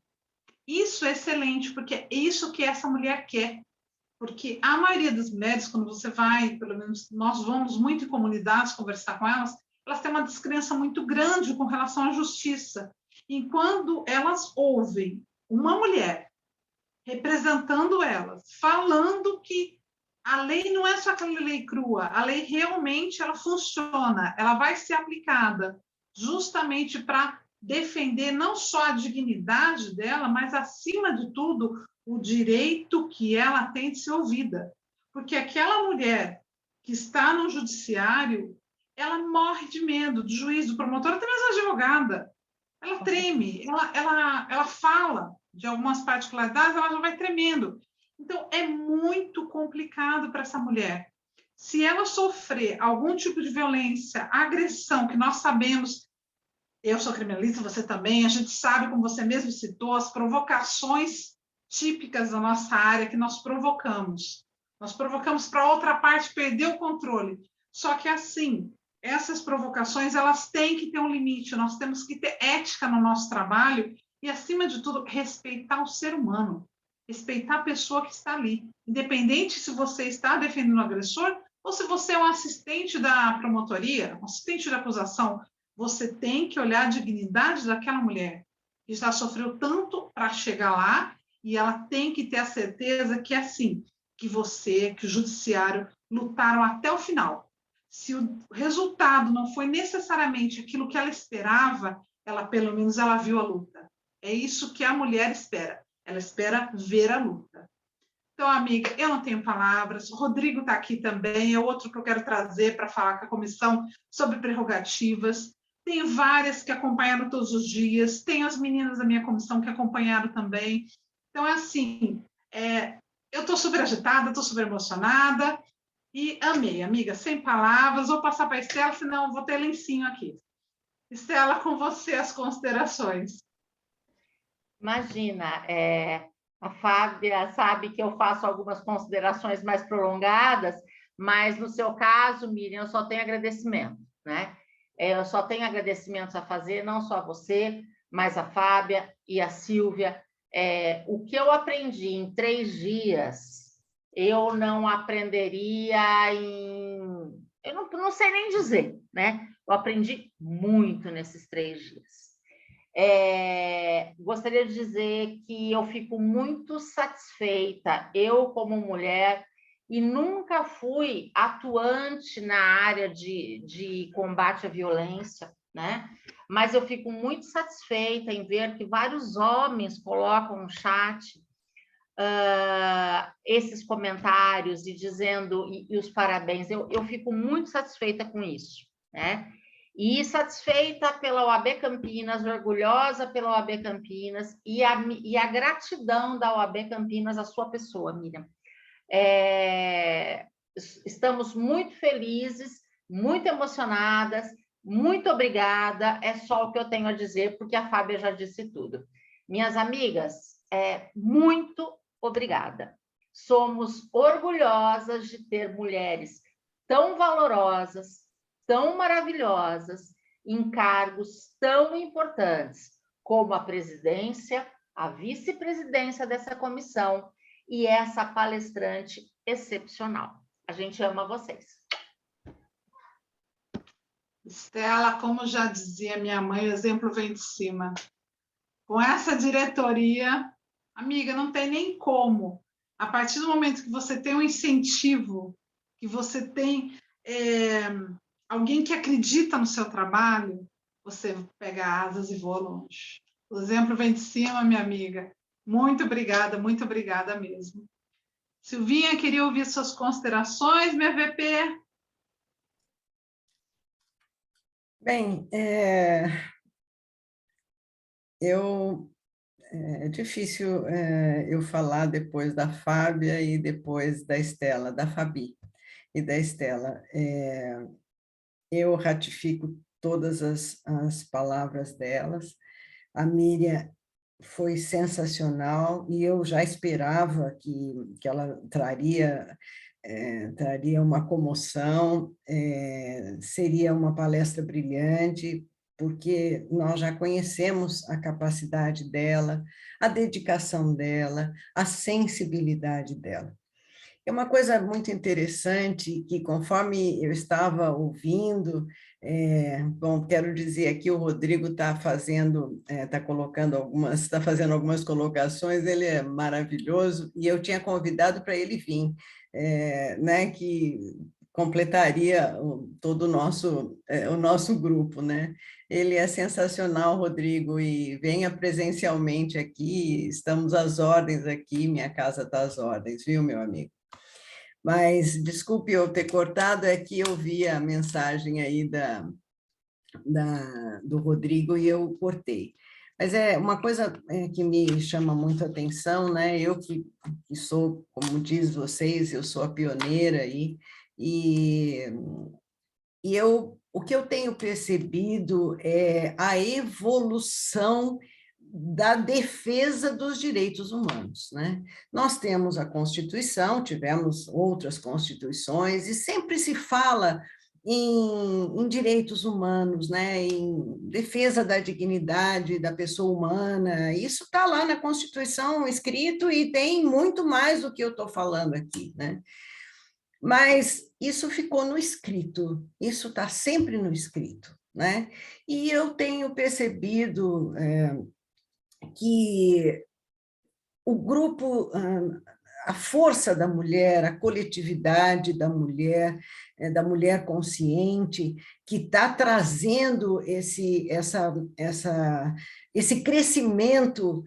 Speaker 1: Isso é excelente, porque é isso que essa mulher quer. Porque a maioria das mulheres, quando você vai, pelo menos nós vamos muito em comunidades conversar com elas têm uma descrença muito grande com relação à justiça. E quando elas ouvem uma mulher representando elas, falando que a lei não é só aquela lei crua, a lei realmente ela funciona, ela vai ser aplicada justamente para defender não só a dignidade dela, mas, acima de tudo, o direito que ela tem de ser ouvida. Porque aquela mulher que está no judiciário, ela morre de medo do juiz, do promotor, até mesmo a advogada. Ela treme, ela fala de algumas particularidades, ela já vai tremendo. Então, é muito complicado para essa mulher. Se ela sofrer algum tipo de violência, agressão, que nós sabemos, eu sou criminalista, você também, a gente sabe, como você mesmo citou, as provocações típicas da nossa área que nós provocamos. Nós provocamos para a outra parte perder o controle. Só que, assim, essas provocações, elas têm que ter um limite, nós temos que ter ética no nosso trabalho e, acima de tudo, respeitar o ser humano, respeitar a pessoa que está ali, independente se você está defendendo o agressor ou se você é um assistente da promotoria, um assistente da acusação. Você tem que olhar a dignidade daquela mulher que já sofreu tanto para chegar lá, e ela tem que ter a certeza que é assim, que você, que o judiciário lutaram até o final. Se o resultado não foi necessariamente aquilo que ela esperava, ela pelo menos ela viu a luta. É isso que a mulher espera. Ela espera ver a luta. Então, amiga, eu não tenho palavras. O Rodrigo está aqui também, é outro que eu quero trazer para falar com a comissão sobre prerrogativas. Tenho várias que acompanharam todos os dias, tenho as meninas da minha comissão que acompanharam também. Então, é assim, eu estou super agitada, estou super emocionada e amei, amiga, sem palavras. Vou passar para a Estela, senão vou ter lencinho aqui. Estela, com você as considerações.
Speaker 2: Imagina, a Fábia sabe que eu faço algumas considerações mais prolongadas, mas no seu caso, Miriam, eu só tenho agradecimento, né? Eu só tenho agradecimentos a fazer, não só a você, mas a Fábia e a Sílvia. O que eu aprendi em 3 dias, eu não aprenderia em... Eu não sei nem dizer, né? Eu aprendi muito nesses 3 dias. Gostaria de dizer que eu fico muito satisfeita, eu como mulher, e nunca fui atuante na área de combate à violência, né? mas eu fico muito satisfeita em ver que vários homens colocam no chat esses comentários e dizendo e os parabéns. Eu fico muito satisfeita com isso, né? E satisfeita pela OAB Campinas, orgulhosa pela OAB Campinas e a gratidão da OAB Campinas à sua pessoa, Miriam. Estamos muito felizes, muito emocionadas, muito obrigada, é só o que eu tenho a dizer, porque a Fábia já disse tudo. Minhas amigas, muito obrigada. Somos orgulhosas de ter mulheres tão valorosas, tão maravilhosas, em cargos tão importantes, como a presidência, a vice-presidência dessa comissão e essa palestrante excepcional. A gente ama vocês.
Speaker 1: Estela, como já dizia minha mãe, o exemplo vem de cima. Com essa diretoria, amiga, não tem nem como. A partir do momento que você tem um incentivo, que você tem alguém que acredita no seu trabalho, você pega asas e voa longe. O exemplo vem de cima, minha amiga. Muito obrigada mesmo. Silvinha, queria ouvir suas considerações, minha VP.
Speaker 3: Bem, é difícil eu falar depois da Fábia e depois da Estela, da Fabi e da Estela. Eu ratifico todas as palavras delas. A Miriam foi sensacional e eu já esperava que ela traria uma comoção, seria uma palestra brilhante, porque nós já conhecemos a capacidade dela, a dedicação dela, a sensibilidade dela. É uma coisa muito interessante que, conforme eu estava ouvindo, bom, quero dizer aqui, o Rodrigo está fazendo algumas colocações, ele é maravilhoso, e eu tinha convidado para ele vir, né, que completaria todo o nosso grupo, né? Ele é sensacional, Rodrigo, e venha presencialmente aqui, estamos às ordens aqui, minha casa está às ordens, viu, meu amigo? Mas, desculpe eu ter cortado, é que eu vi a mensagem aí do Rodrigo e eu cortei. Mas é uma coisa que me chama muito a atenção, né? Eu que sou, como diz vocês, eu sou a pioneira aí, o que eu tenho percebido é a evolução da defesa dos direitos humanos, né? Nós temos a Constituição, tivemos outras constituições, e sempre se fala em direitos humanos, né? Em defesa da dignidade da pessoa humana, isso está lá na Constituição escrito e tem muito mais do que eu estou falando aqui, né? Mas isso ficou no escrito, isso está sempre no escrito, né? E eu tenho percebido que o grupo, a força da mulher, a coletividade da mulher consciente, que está trazendo esse crescimento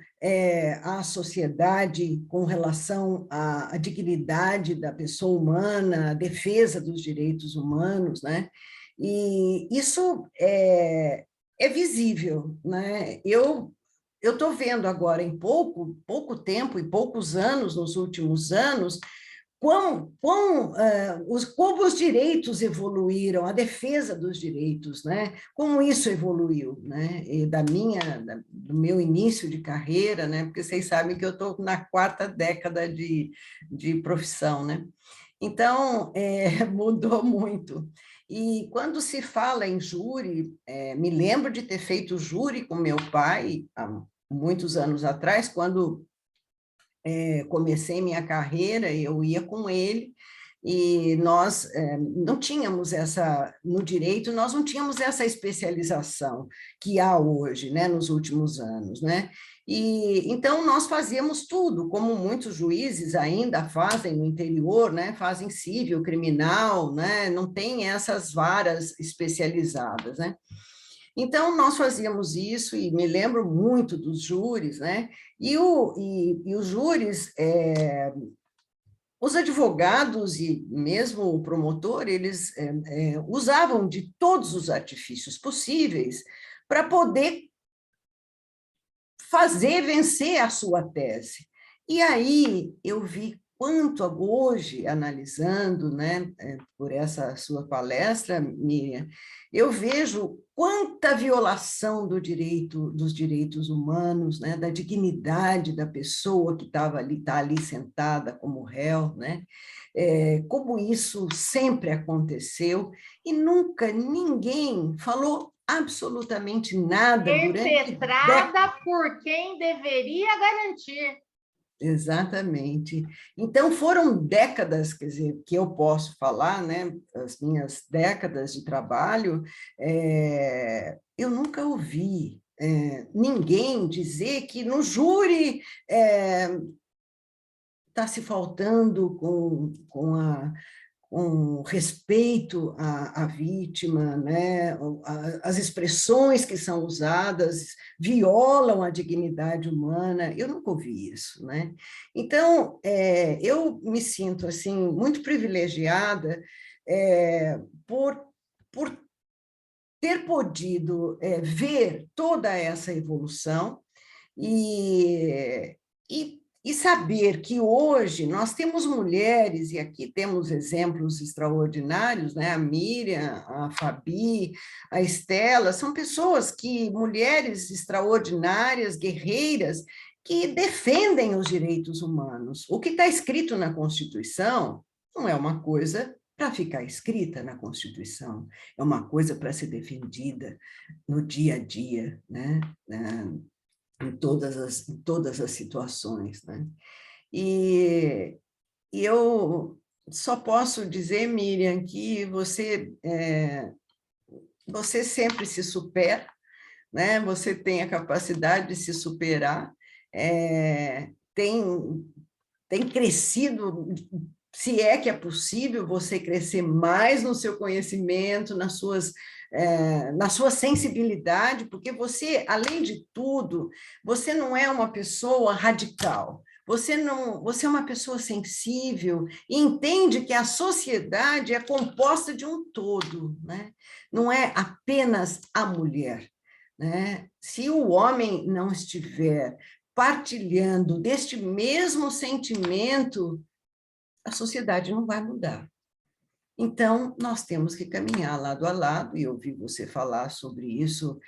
Speaker 3: à sociedade com relação à dignidade da pessoa humana, à defesa dos direitos humanos, né? E isso é visível, né? Eu estou vendo agora, em pouco tempo, em poucos anos, nos últimos anos, como os direitos evoluíram, a defesa dos direitos, né? Como isso evoluiu, né? E do meu início de carreira, né? Porque vocês sabem que eu estou na 4ª década de profissão, né? Então, mudou muito. E quando se fala em júri, me lembro de ter feito júri com meu pai, há muitos anos atrás, quando comecei minha carreira, eu ia com ele, e nós não tínhamos no direito, nós não tínhamos essa especialização que há hoje, né, nos últimos anos, né? E então nós fazíamos tudo, como muitos juízes ainda fazem no interior, né? Fazem civil, criminal, né? Não tem essas varas especializadas, né? Então, nós fazíamos isso, e me lembro muito dos júris, né? E os júris, os advogados e mesmo o promotor, eles usavam de todos os artifícios possíveis para poder fazer vencer a sua tese. E aí eu vi quanto hoje, analisando, né, por essa sua palestra, Miriam, eu vejo quanta violação dos direitos humanos, né, da dignidade da pessoa que está ali sentada como réu, né, como isso sempre aconteceu, e nunca ninguém falou absolutamente nada durante décadas.
Speaker 2: Perpetrada por quem deveria garantir.
Speaker 3: Exatamente. Então, foram décadas, quer dizer, que eu posso falar, né, as minhas décadas de trabalho, eu nunca ouvi ninguém dizer que no júri está se faltando com respeito à vítima, né? As expressões que são usadas violam a dignidade humana. Eu nunca ouvi isso, né? Então, eu me sinto assim muito privilegiada por ter podido ver toda essa evolução e saber que hoje nós temos mulheres, e aqui temos exemplos extraordinários, né? A Miriam, a Fabi, a Estela, são mulheres extraordinárias, guerreiras, que defendem os direitos humanos. O que está escrito na Constituição não é uma coisa para ficar escrita na Constituição, é uma coisa para ser defendida no dia a dia, né? Em todas as situações, né? E eu só posso dizer, Miriam, que você sempre se supera, né? Você tem a capacidade de se superar, tem crescido, se é que é possível você crescer mais no seu conhecimento, na sua sensibilidade, porque você, além de tudo, você não é uma pessoa radical, você é uma pessoa sensível e entende que a sociedade é composta de um todo, né? Não é apenas a mulher, né? Se o homem não estiver partilhando deste mesmo sentimento, a sociedade não vai mudar. Então, nós temos que caminhar lado a lado, e eu ouvi você falar sobre isso,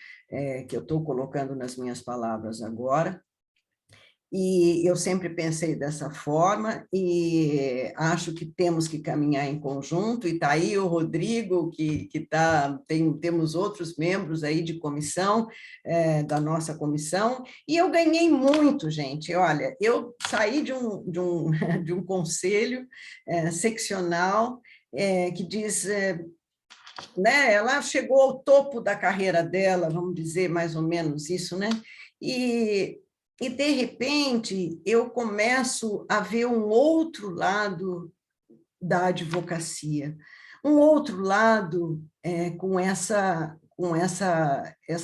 Speaker 3: que eu estou colocando nas minhas palavras agora, e eu sempre pensei dessa forma, e acho que temos que caminhar em conjunto, e está aí o Rodrigo, temos outros membros aí de comissão, da nossa comissão, e eu ganhei muito, gente. Olha, eu saí de um conselho seccional, que diz, né, ela chegou ao topo da carreira dela, vamos dizer mais ou menos isso, né? E de repente, eu começo a ver um outro lado da advocacia, um outro lado com essa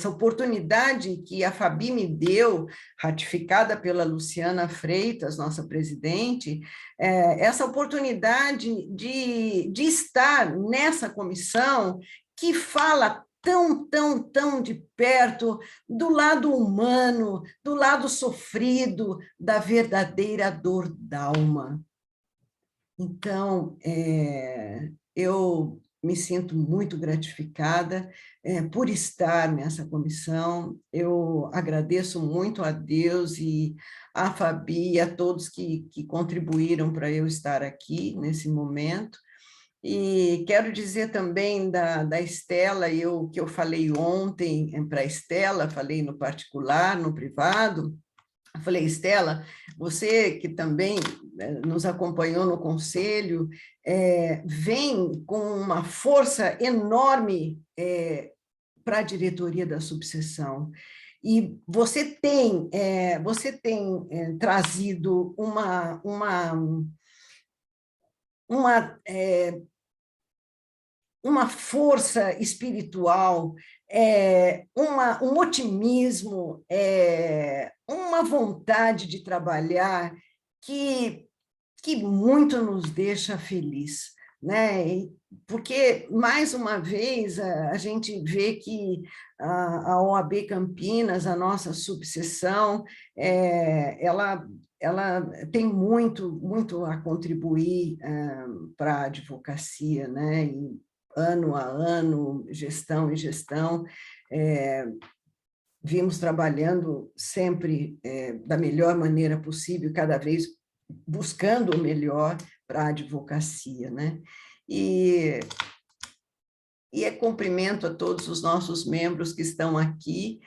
Speaker 3: oportunidade que a Fabi me deu, ratificada pela Luciana Freitas, nossa presidente, essa oportunidade de estar nessa comissão que fala tão de perto do lado humano, do lado sofrido, da verdadeira dor d'alma. Então, eu me sinto muito gratificada por estar nessa comissão. Eu agradeço muito a Deus e a Fabi e a todos que contribuíram para eu estar aqui nesse momento. E quero dizer também da Estela, que eu falei ontem para a Estela, falei no particular, no privado. Eu falei, Estela, você que também nos acompanhou no conselho, vem com uma força enorme para a diretoria da subseção. E você tem trazido uma uma força espiritual, um otimismo, uma vontade de trabalhar que muito nos deixa feliz, né? Porque, mais uma vez, a gente vê que a OAB Campinas, a nossa subseção, ela tem muito a contribuir para a advocacia, né? E, ano a ano, gestão em gestão, vimos trabalhando sempre da melhor maneira possível, cada vez buscando o melhor para a advocacia, né? E cumprimento a todos os nossos membros que estão aqui,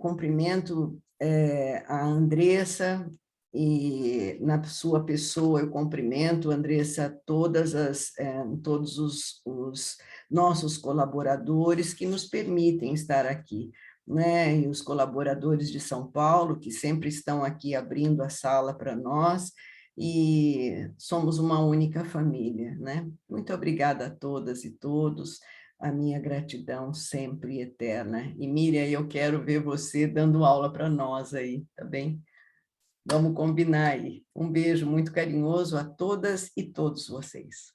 Speaker 3: cumprimento a Andressa, e na sua pessoa eu cumprimento, Andressa, todos os nossos colaboradores que nos permitem estar aqui, né? E os colaboradores de São Paulo, que sempre estão aqui abrindo a sala para nós, e somos uma única família, né? Muito obrigada a todas e todos, a minha gratidão sempre eterna. E Miriam, eu quero ver você dando aula para nós aí, tá bem? Vamos combinar aí. Um beijo muito carinhoso a todas e todos vocês.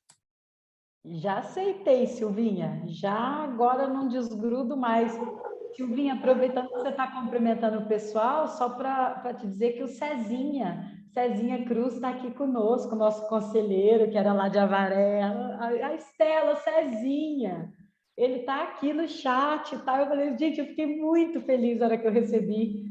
Speaker 4: Já aceitei, Silvinha. Já agora não desgrudo mais. Silvinha, aproveitando que você está cumprimentando o pessoal, só para te dizer que o Cezinha Cruz está aqui conosco, nosso conselheiro, que era lá de Avaré, a Estela, Cezinha. Ele está aqui no chat, tá? Eu falei, gente, eu fiquei muito feliz na hora que eu recebi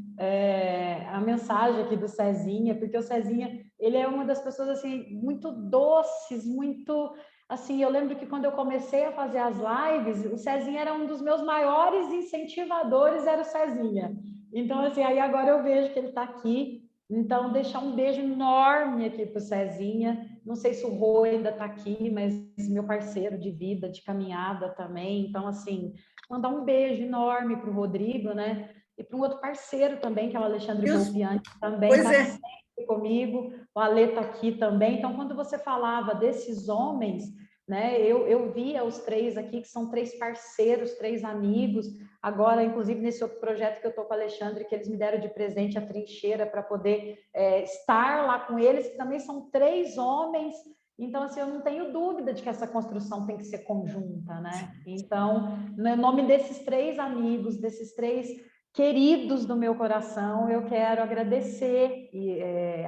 Speaker 4: a mensagem aqui do Cezinha, porque o Cezinha, ele é uma das pessoas, assim, muito doces, muito... Assim, eu lembro que quando eu comecei a fazer as lives, o Cezinha era um dos meus maiores incentivadores, era o Cezinha. Então, assim, aí agora eu vejo que ele está aqui. Então, deixar um beijo enorme aqui para o Cezinha. Não sei se o Rô ainda está aqui, mas meu parceiro de vida, de caminhada também. Então, assim, mandar um beijo enorme para o Rodrigo, né? E para um outro parceiro também, que é o Alexandre Volpiani, que também está sempre comigo. O Ale está aqui também. Então, quando você falava desses homens, né, eu via os três aqui, que são três parceiros, três amigos. Agora, inclusive, nesse outro projeto que eu estou com o Alexandre, que eles me deram de presente a trincheira para poder estar lá com eles, que também são três homens. Então, assim, eu não tenho dúvida de que essa construção tem que ser conjunta, né? Então, no nome desses três amigos, desses três queridos do meu coração, eu quero agradecer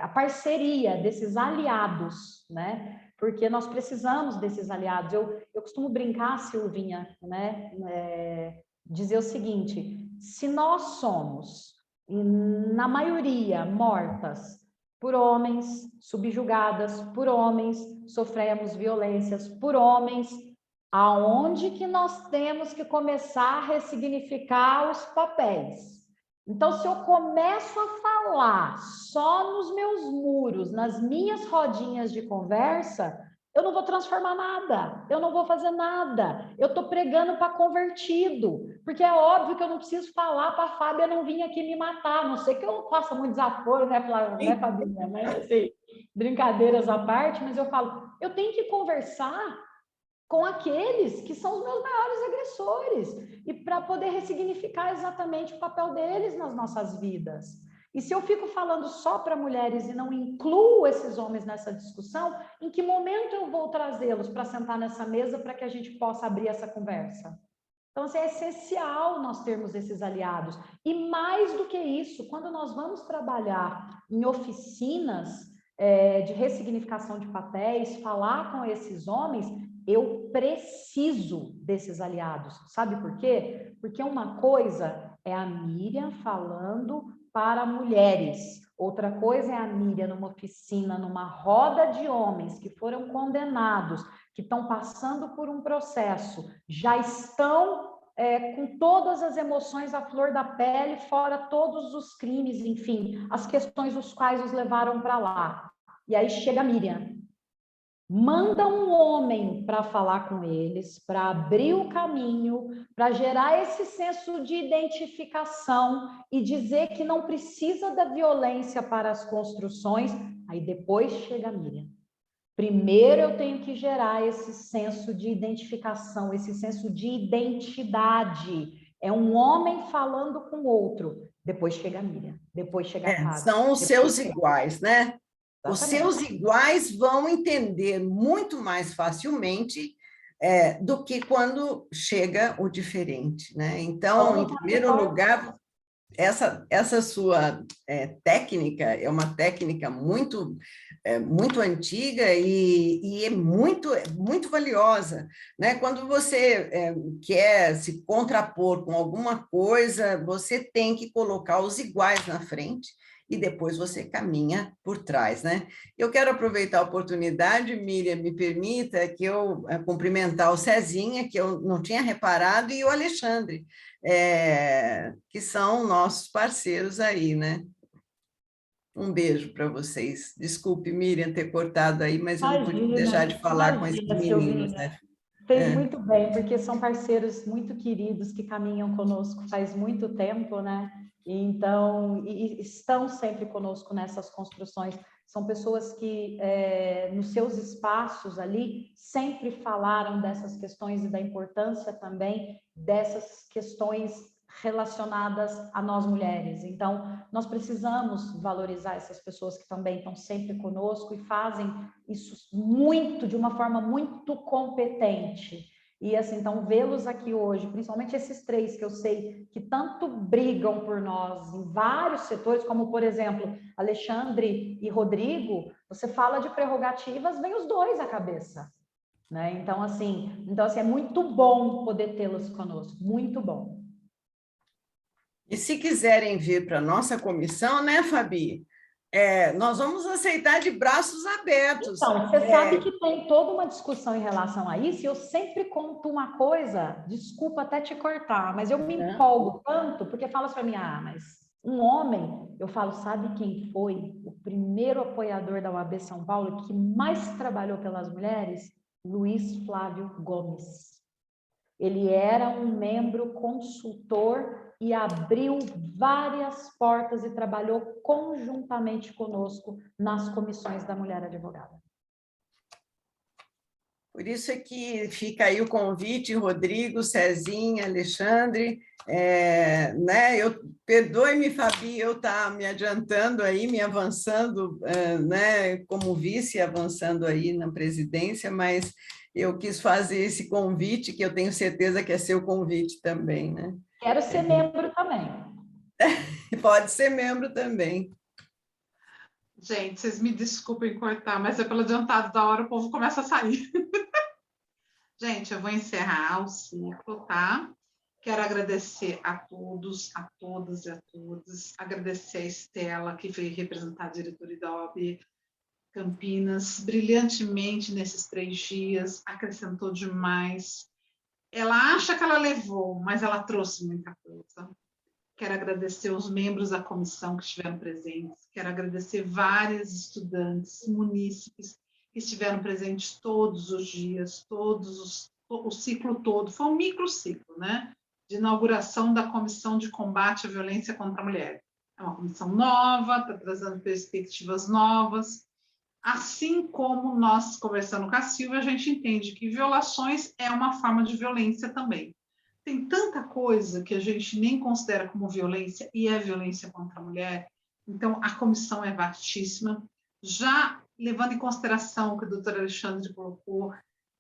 Speaker 4: a parceria desses aliados, né? Porque nós precisamos desses aliados. Eu costumo brincar, Silvinha, né? Dizer o seguinte: se nós somos, na maioria, mortas por homens, subjugadas por homens, sofremos violências por homens, aonde que nós temos que começar a ressignificar os papéis? Então, se eu começo a falar só nos meus muros, nas minhas rodinhas de conversa, eu não vou transformar nada, eu não vou fazer nada, eu estou pregando para convertido, porque é óbvio que eu não preciso falar para a Fábia não vir aqui me matar, a não sei que eu faça muito desaforo, né, Fabinha? Mas, assim, brincadeiras à parte, mas eu falo, eu tenho que conversar com aqueles que são os meus maiores agressores, e para poder ressignificar exatamente o papel deles nas nossas vidas. E se eu fico falando só para mulheres e não incluo esses homens nessa discussão, em que momento eu vou trazê-los para sentar nessa mesa para que a gente possa abrir essa conversa? Então, assim, é essencial nós termos esses aliados. E mais do que isso, quando nós vamos trabalhar em oficinas de ressignificação de papéis, falar com esses homens, eu preciso desses aliados. Sabe por quê? Porque uma coisa é a Miriam falando para mulheres, outra coisa é a Miriam numa oficina, numa roda de homens que foram condenados, que estão passando por um processo, já estão com todas as emoções à flor da pele, fora todos os crimes, enfim, as questões os quais os levaram para lá. E aí chega a Miriam, manda um homem para falar com eles, para abrir o caminho, para gerar esse senso de identificação e dizer que não precisa da violência para as construções. Aí depois chega a Miriam. Primeiro eu tenho que gerar esse senso de identificação, esse senso de identidade. É um homem falando com outro. Depois chega a Miriam, depois chega a Fábio.
Speaker 3: São os seus iguais, né? Os seus iguais vão entender muito mais facilmente do que quando chega o diferente, né? Então, em primeiro lugar, essa sua técnica é uma técnica muito antiga e é muito valiosa, né? Quando você quer se contrapor com alguma coisa, você tem que colocar os iguais na frente e depois você caminha por trás, né? Eu quero aproveitar a oportunidade, Miriam, me permita que eu cumprimentar o Cezinha, que eu não tinha reparado, e o Alexandre, que são nossos parceiros aí, né? Um beijo para vocês. Desculpe, Miriam, ter cortado aí, mas eu não podia deixar de falar com esses meninos, né?
Speaker 4: Fez muito bem, porque são parceiros muito queridos que caminham conosco faz muito tempo, né? Então, e estão sempre conosco nessas construções. São pessoas que, nos seus espaços ali, sempre falaram dessas questões e da importância também dessas questões relacionadas a nós mulheres. Então, nós precisamos valorizar essas pessoas que também estão sempre conosco e fazem isso muito, de uma forma muito competente. E assim, então, vê-los aqui hoje, principalmente esses três que eu sei que tanto brigam por nós em vários setores, como, por exemplo, Alexandre e Rodrigo, você fala de prerrogativas, vem os dois à cabeça, né? Então, assim, é muito bom poder tê-los conosco, muito bom.
Speaker 3: E se quiserem vir para a nossa comissão, né, Fabi? Nós vamos aceitar de braços abertos.
Speaker 4: Então, você sabe que tem toda uma discussão em relação a isso, e eu sempre conto uma coisa, desculpa até te cortar, mas eu me empolgo tanto, porque fala para mim, mas um homem, eu falo, sabe quem foi o primeiro apoiador da OAB São Paulo que mais trabalhou pelas mulheres? Luiz Flávio Gomes. Ele era um membro consultor e abriu várias portas e trabalhou conjuntamente conosco nas comissões da Mulher Advogada.
Speaker 3: Por isso é que fica aí o convite, Rodrigo, Cezinha, Alexandre, né? Perdoe-me, Fabi, eu estar me adiantando aí, me avançando, né? Como vice, avançando aí na presidência, mas eu quis fazer esse convite, que eu tenho certeza que é seu convite também, né?
Speaker 4: Quero ser membro também.
Speaker 3: Pode ser membro também.
Speaker 1: Gente, vocês me desculpem cortar, mas é pelo adiantado da hora, o povo começa a sair. Gente, eu vou encerrar o ciclo, tá? Quero agradecer a todos, a todas e a todos. Agradecer a Estela, que veio representar a diretoria da OAB Campinas, brilhantemente nesses 3 dias, acrescentou demais. Ela acha que ela levou, mas ela trouxe muita coisa. Quero agradecer os membros da comissão que estiveram presentes. Quero agradecer vários estudantes, munícipes, que estiveram presentes todos os dias, o ciclo todo. Foi um microciclo, né? De inauguração da Comissão de Combate à Violência contra a Mulher. É uma comissão nova, está trazendo perspectivas novas. Assim como nós, conversando com a Silvia, a gente entende que violações é uma forma de violência também. Tem tanta coisa que a gente nem considera como violência e é violência contra a mulher. Então, a comissão é vastíssima. Já levando em consideração o que o doutor Alexandre colocou,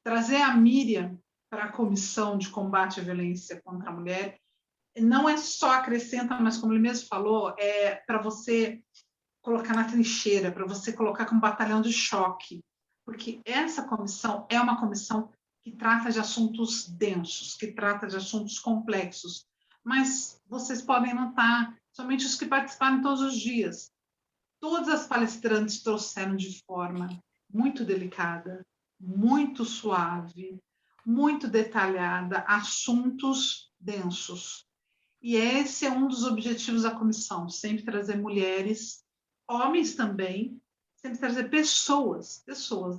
Speaker 1: trazer a Miriam para a comissão de combate à violência contra a mulher não é só acrescenta, mas como ele mesmo falou, é para você colocar na trincheira, para você colocar como batalhão de choque, porque essa comissão é uma comissão que trata de assuntos densos, que trata de assuntos complexos, mas vocês podem notar, somente os que participaram todos os dias, todas as palestrantes trouxeram de forma muito delicada, muito suave, muito detalhada, assuntos densos. E esse é um dos objetivos da comissão, sempre trazer mulheres, homens também, sempre trazer pessoas,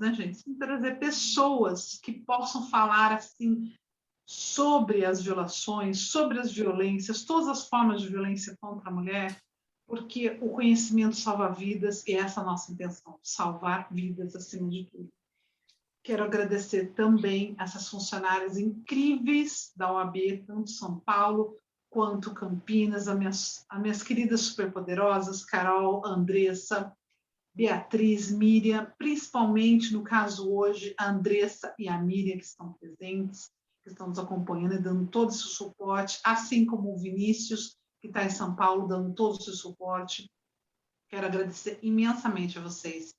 Speaker 1: né, gente? Sempre trazer pessoas que possam falar, assim, sobre as violações, sobre as violências, todas as formas de violência contra a mulher, porque o conhecimento salva vidas e essa é a nossa intenção, salvar vidas acima de tudo. Quero agradecer também essas funcionárias incríveis da OAB, tanto São Paulo quanto Campinas, as minhas queridas superpoderosas, Carol, Andressa, Beatriz, Miriam, principalmente no caso hoje, a Andressa e a Miriam, que estão presentes, que estão nos acompanhando e dando todo esse suporte, assim como o Vinícius, que está em São Paulo, dando todo esse suporte. Quero agradecer imensamente a vocês.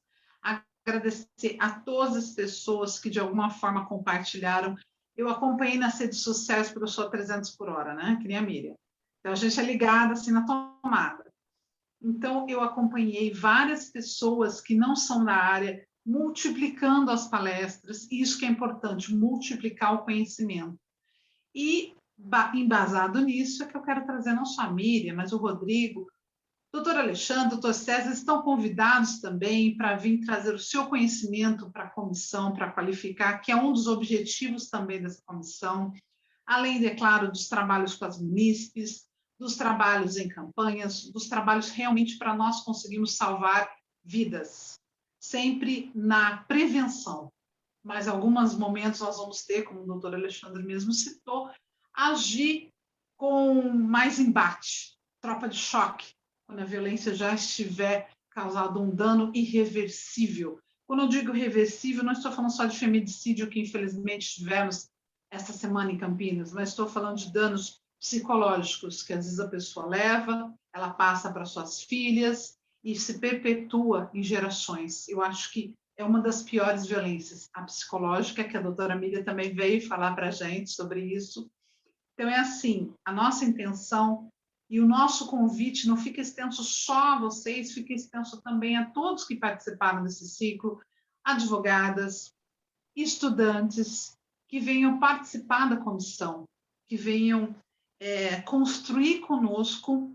Speaker 1: Agradecer a todas as pessoas que de alguma forma compartilharam. Eu acompanhei nas redes sociais porque eu sou 300 por hora, né? Que nem a Miriam. Então a gente é ligada assim na tomada. Então eu acompanhei várias pessoas que não são da área multiplicando as palestras, e isso que é importante, multiplicar o conhecimento. E embasado nisso é que eu quero trazer não só a Miriam, mas o Rodrigo, doutor Alexandre, doutor César, estão convidados também para vir trazer o seu conhecimento para a comissão, para qualificar, que é um dos objetivos também dessa comissão, além, é claro, dos trabalhos com as munícipes, dos trabalhos em campanhas, dos trabalhos realmente para nós conseguirmos salvar vidas, sempre na prevenção. Mas em alguns momentos nós vamos ter, como o doutor Alexandre mesmo citou, agir com mais embate, tropa de choque, quando a violência já estiver causando um dano irreversível. Quando eu digo reversível, não estou falando só de feminicídio, que infelizmente tivemos esta semana em Campinas, mas estou falando de danos psicológicos, que às vezes a pessoa leva, ela passa para suas filhas e se perpetua em gerações. Eu acho que é uma das piores violências, a psicológica, que a doutora Miriam também veio falar para a gente sobre isso. Então, é assim, a nossa intenção e o nosso convite não fica extenso só a vocês, fica extenso também a todos que participaram desse ciclo, advogadas, estudantes, que venham participar da comissão, que venham construir conosco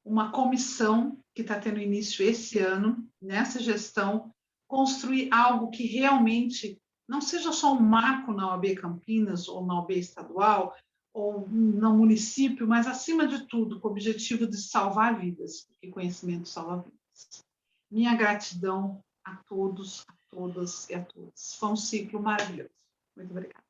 Speaker 1: uma comissão que está tendo início esse ano, nessa gestão, construir algo que realmente não seja só um marco na OAB Campinas ou na OAB estadual, ou no município, mas, acima de tudo, com o objetivo de salvar vidas, porque conhecimento salva vidas. Minha gratidão a todos, a todas e a todos. Foi um ciclo maravilhoso. Muito obrigada.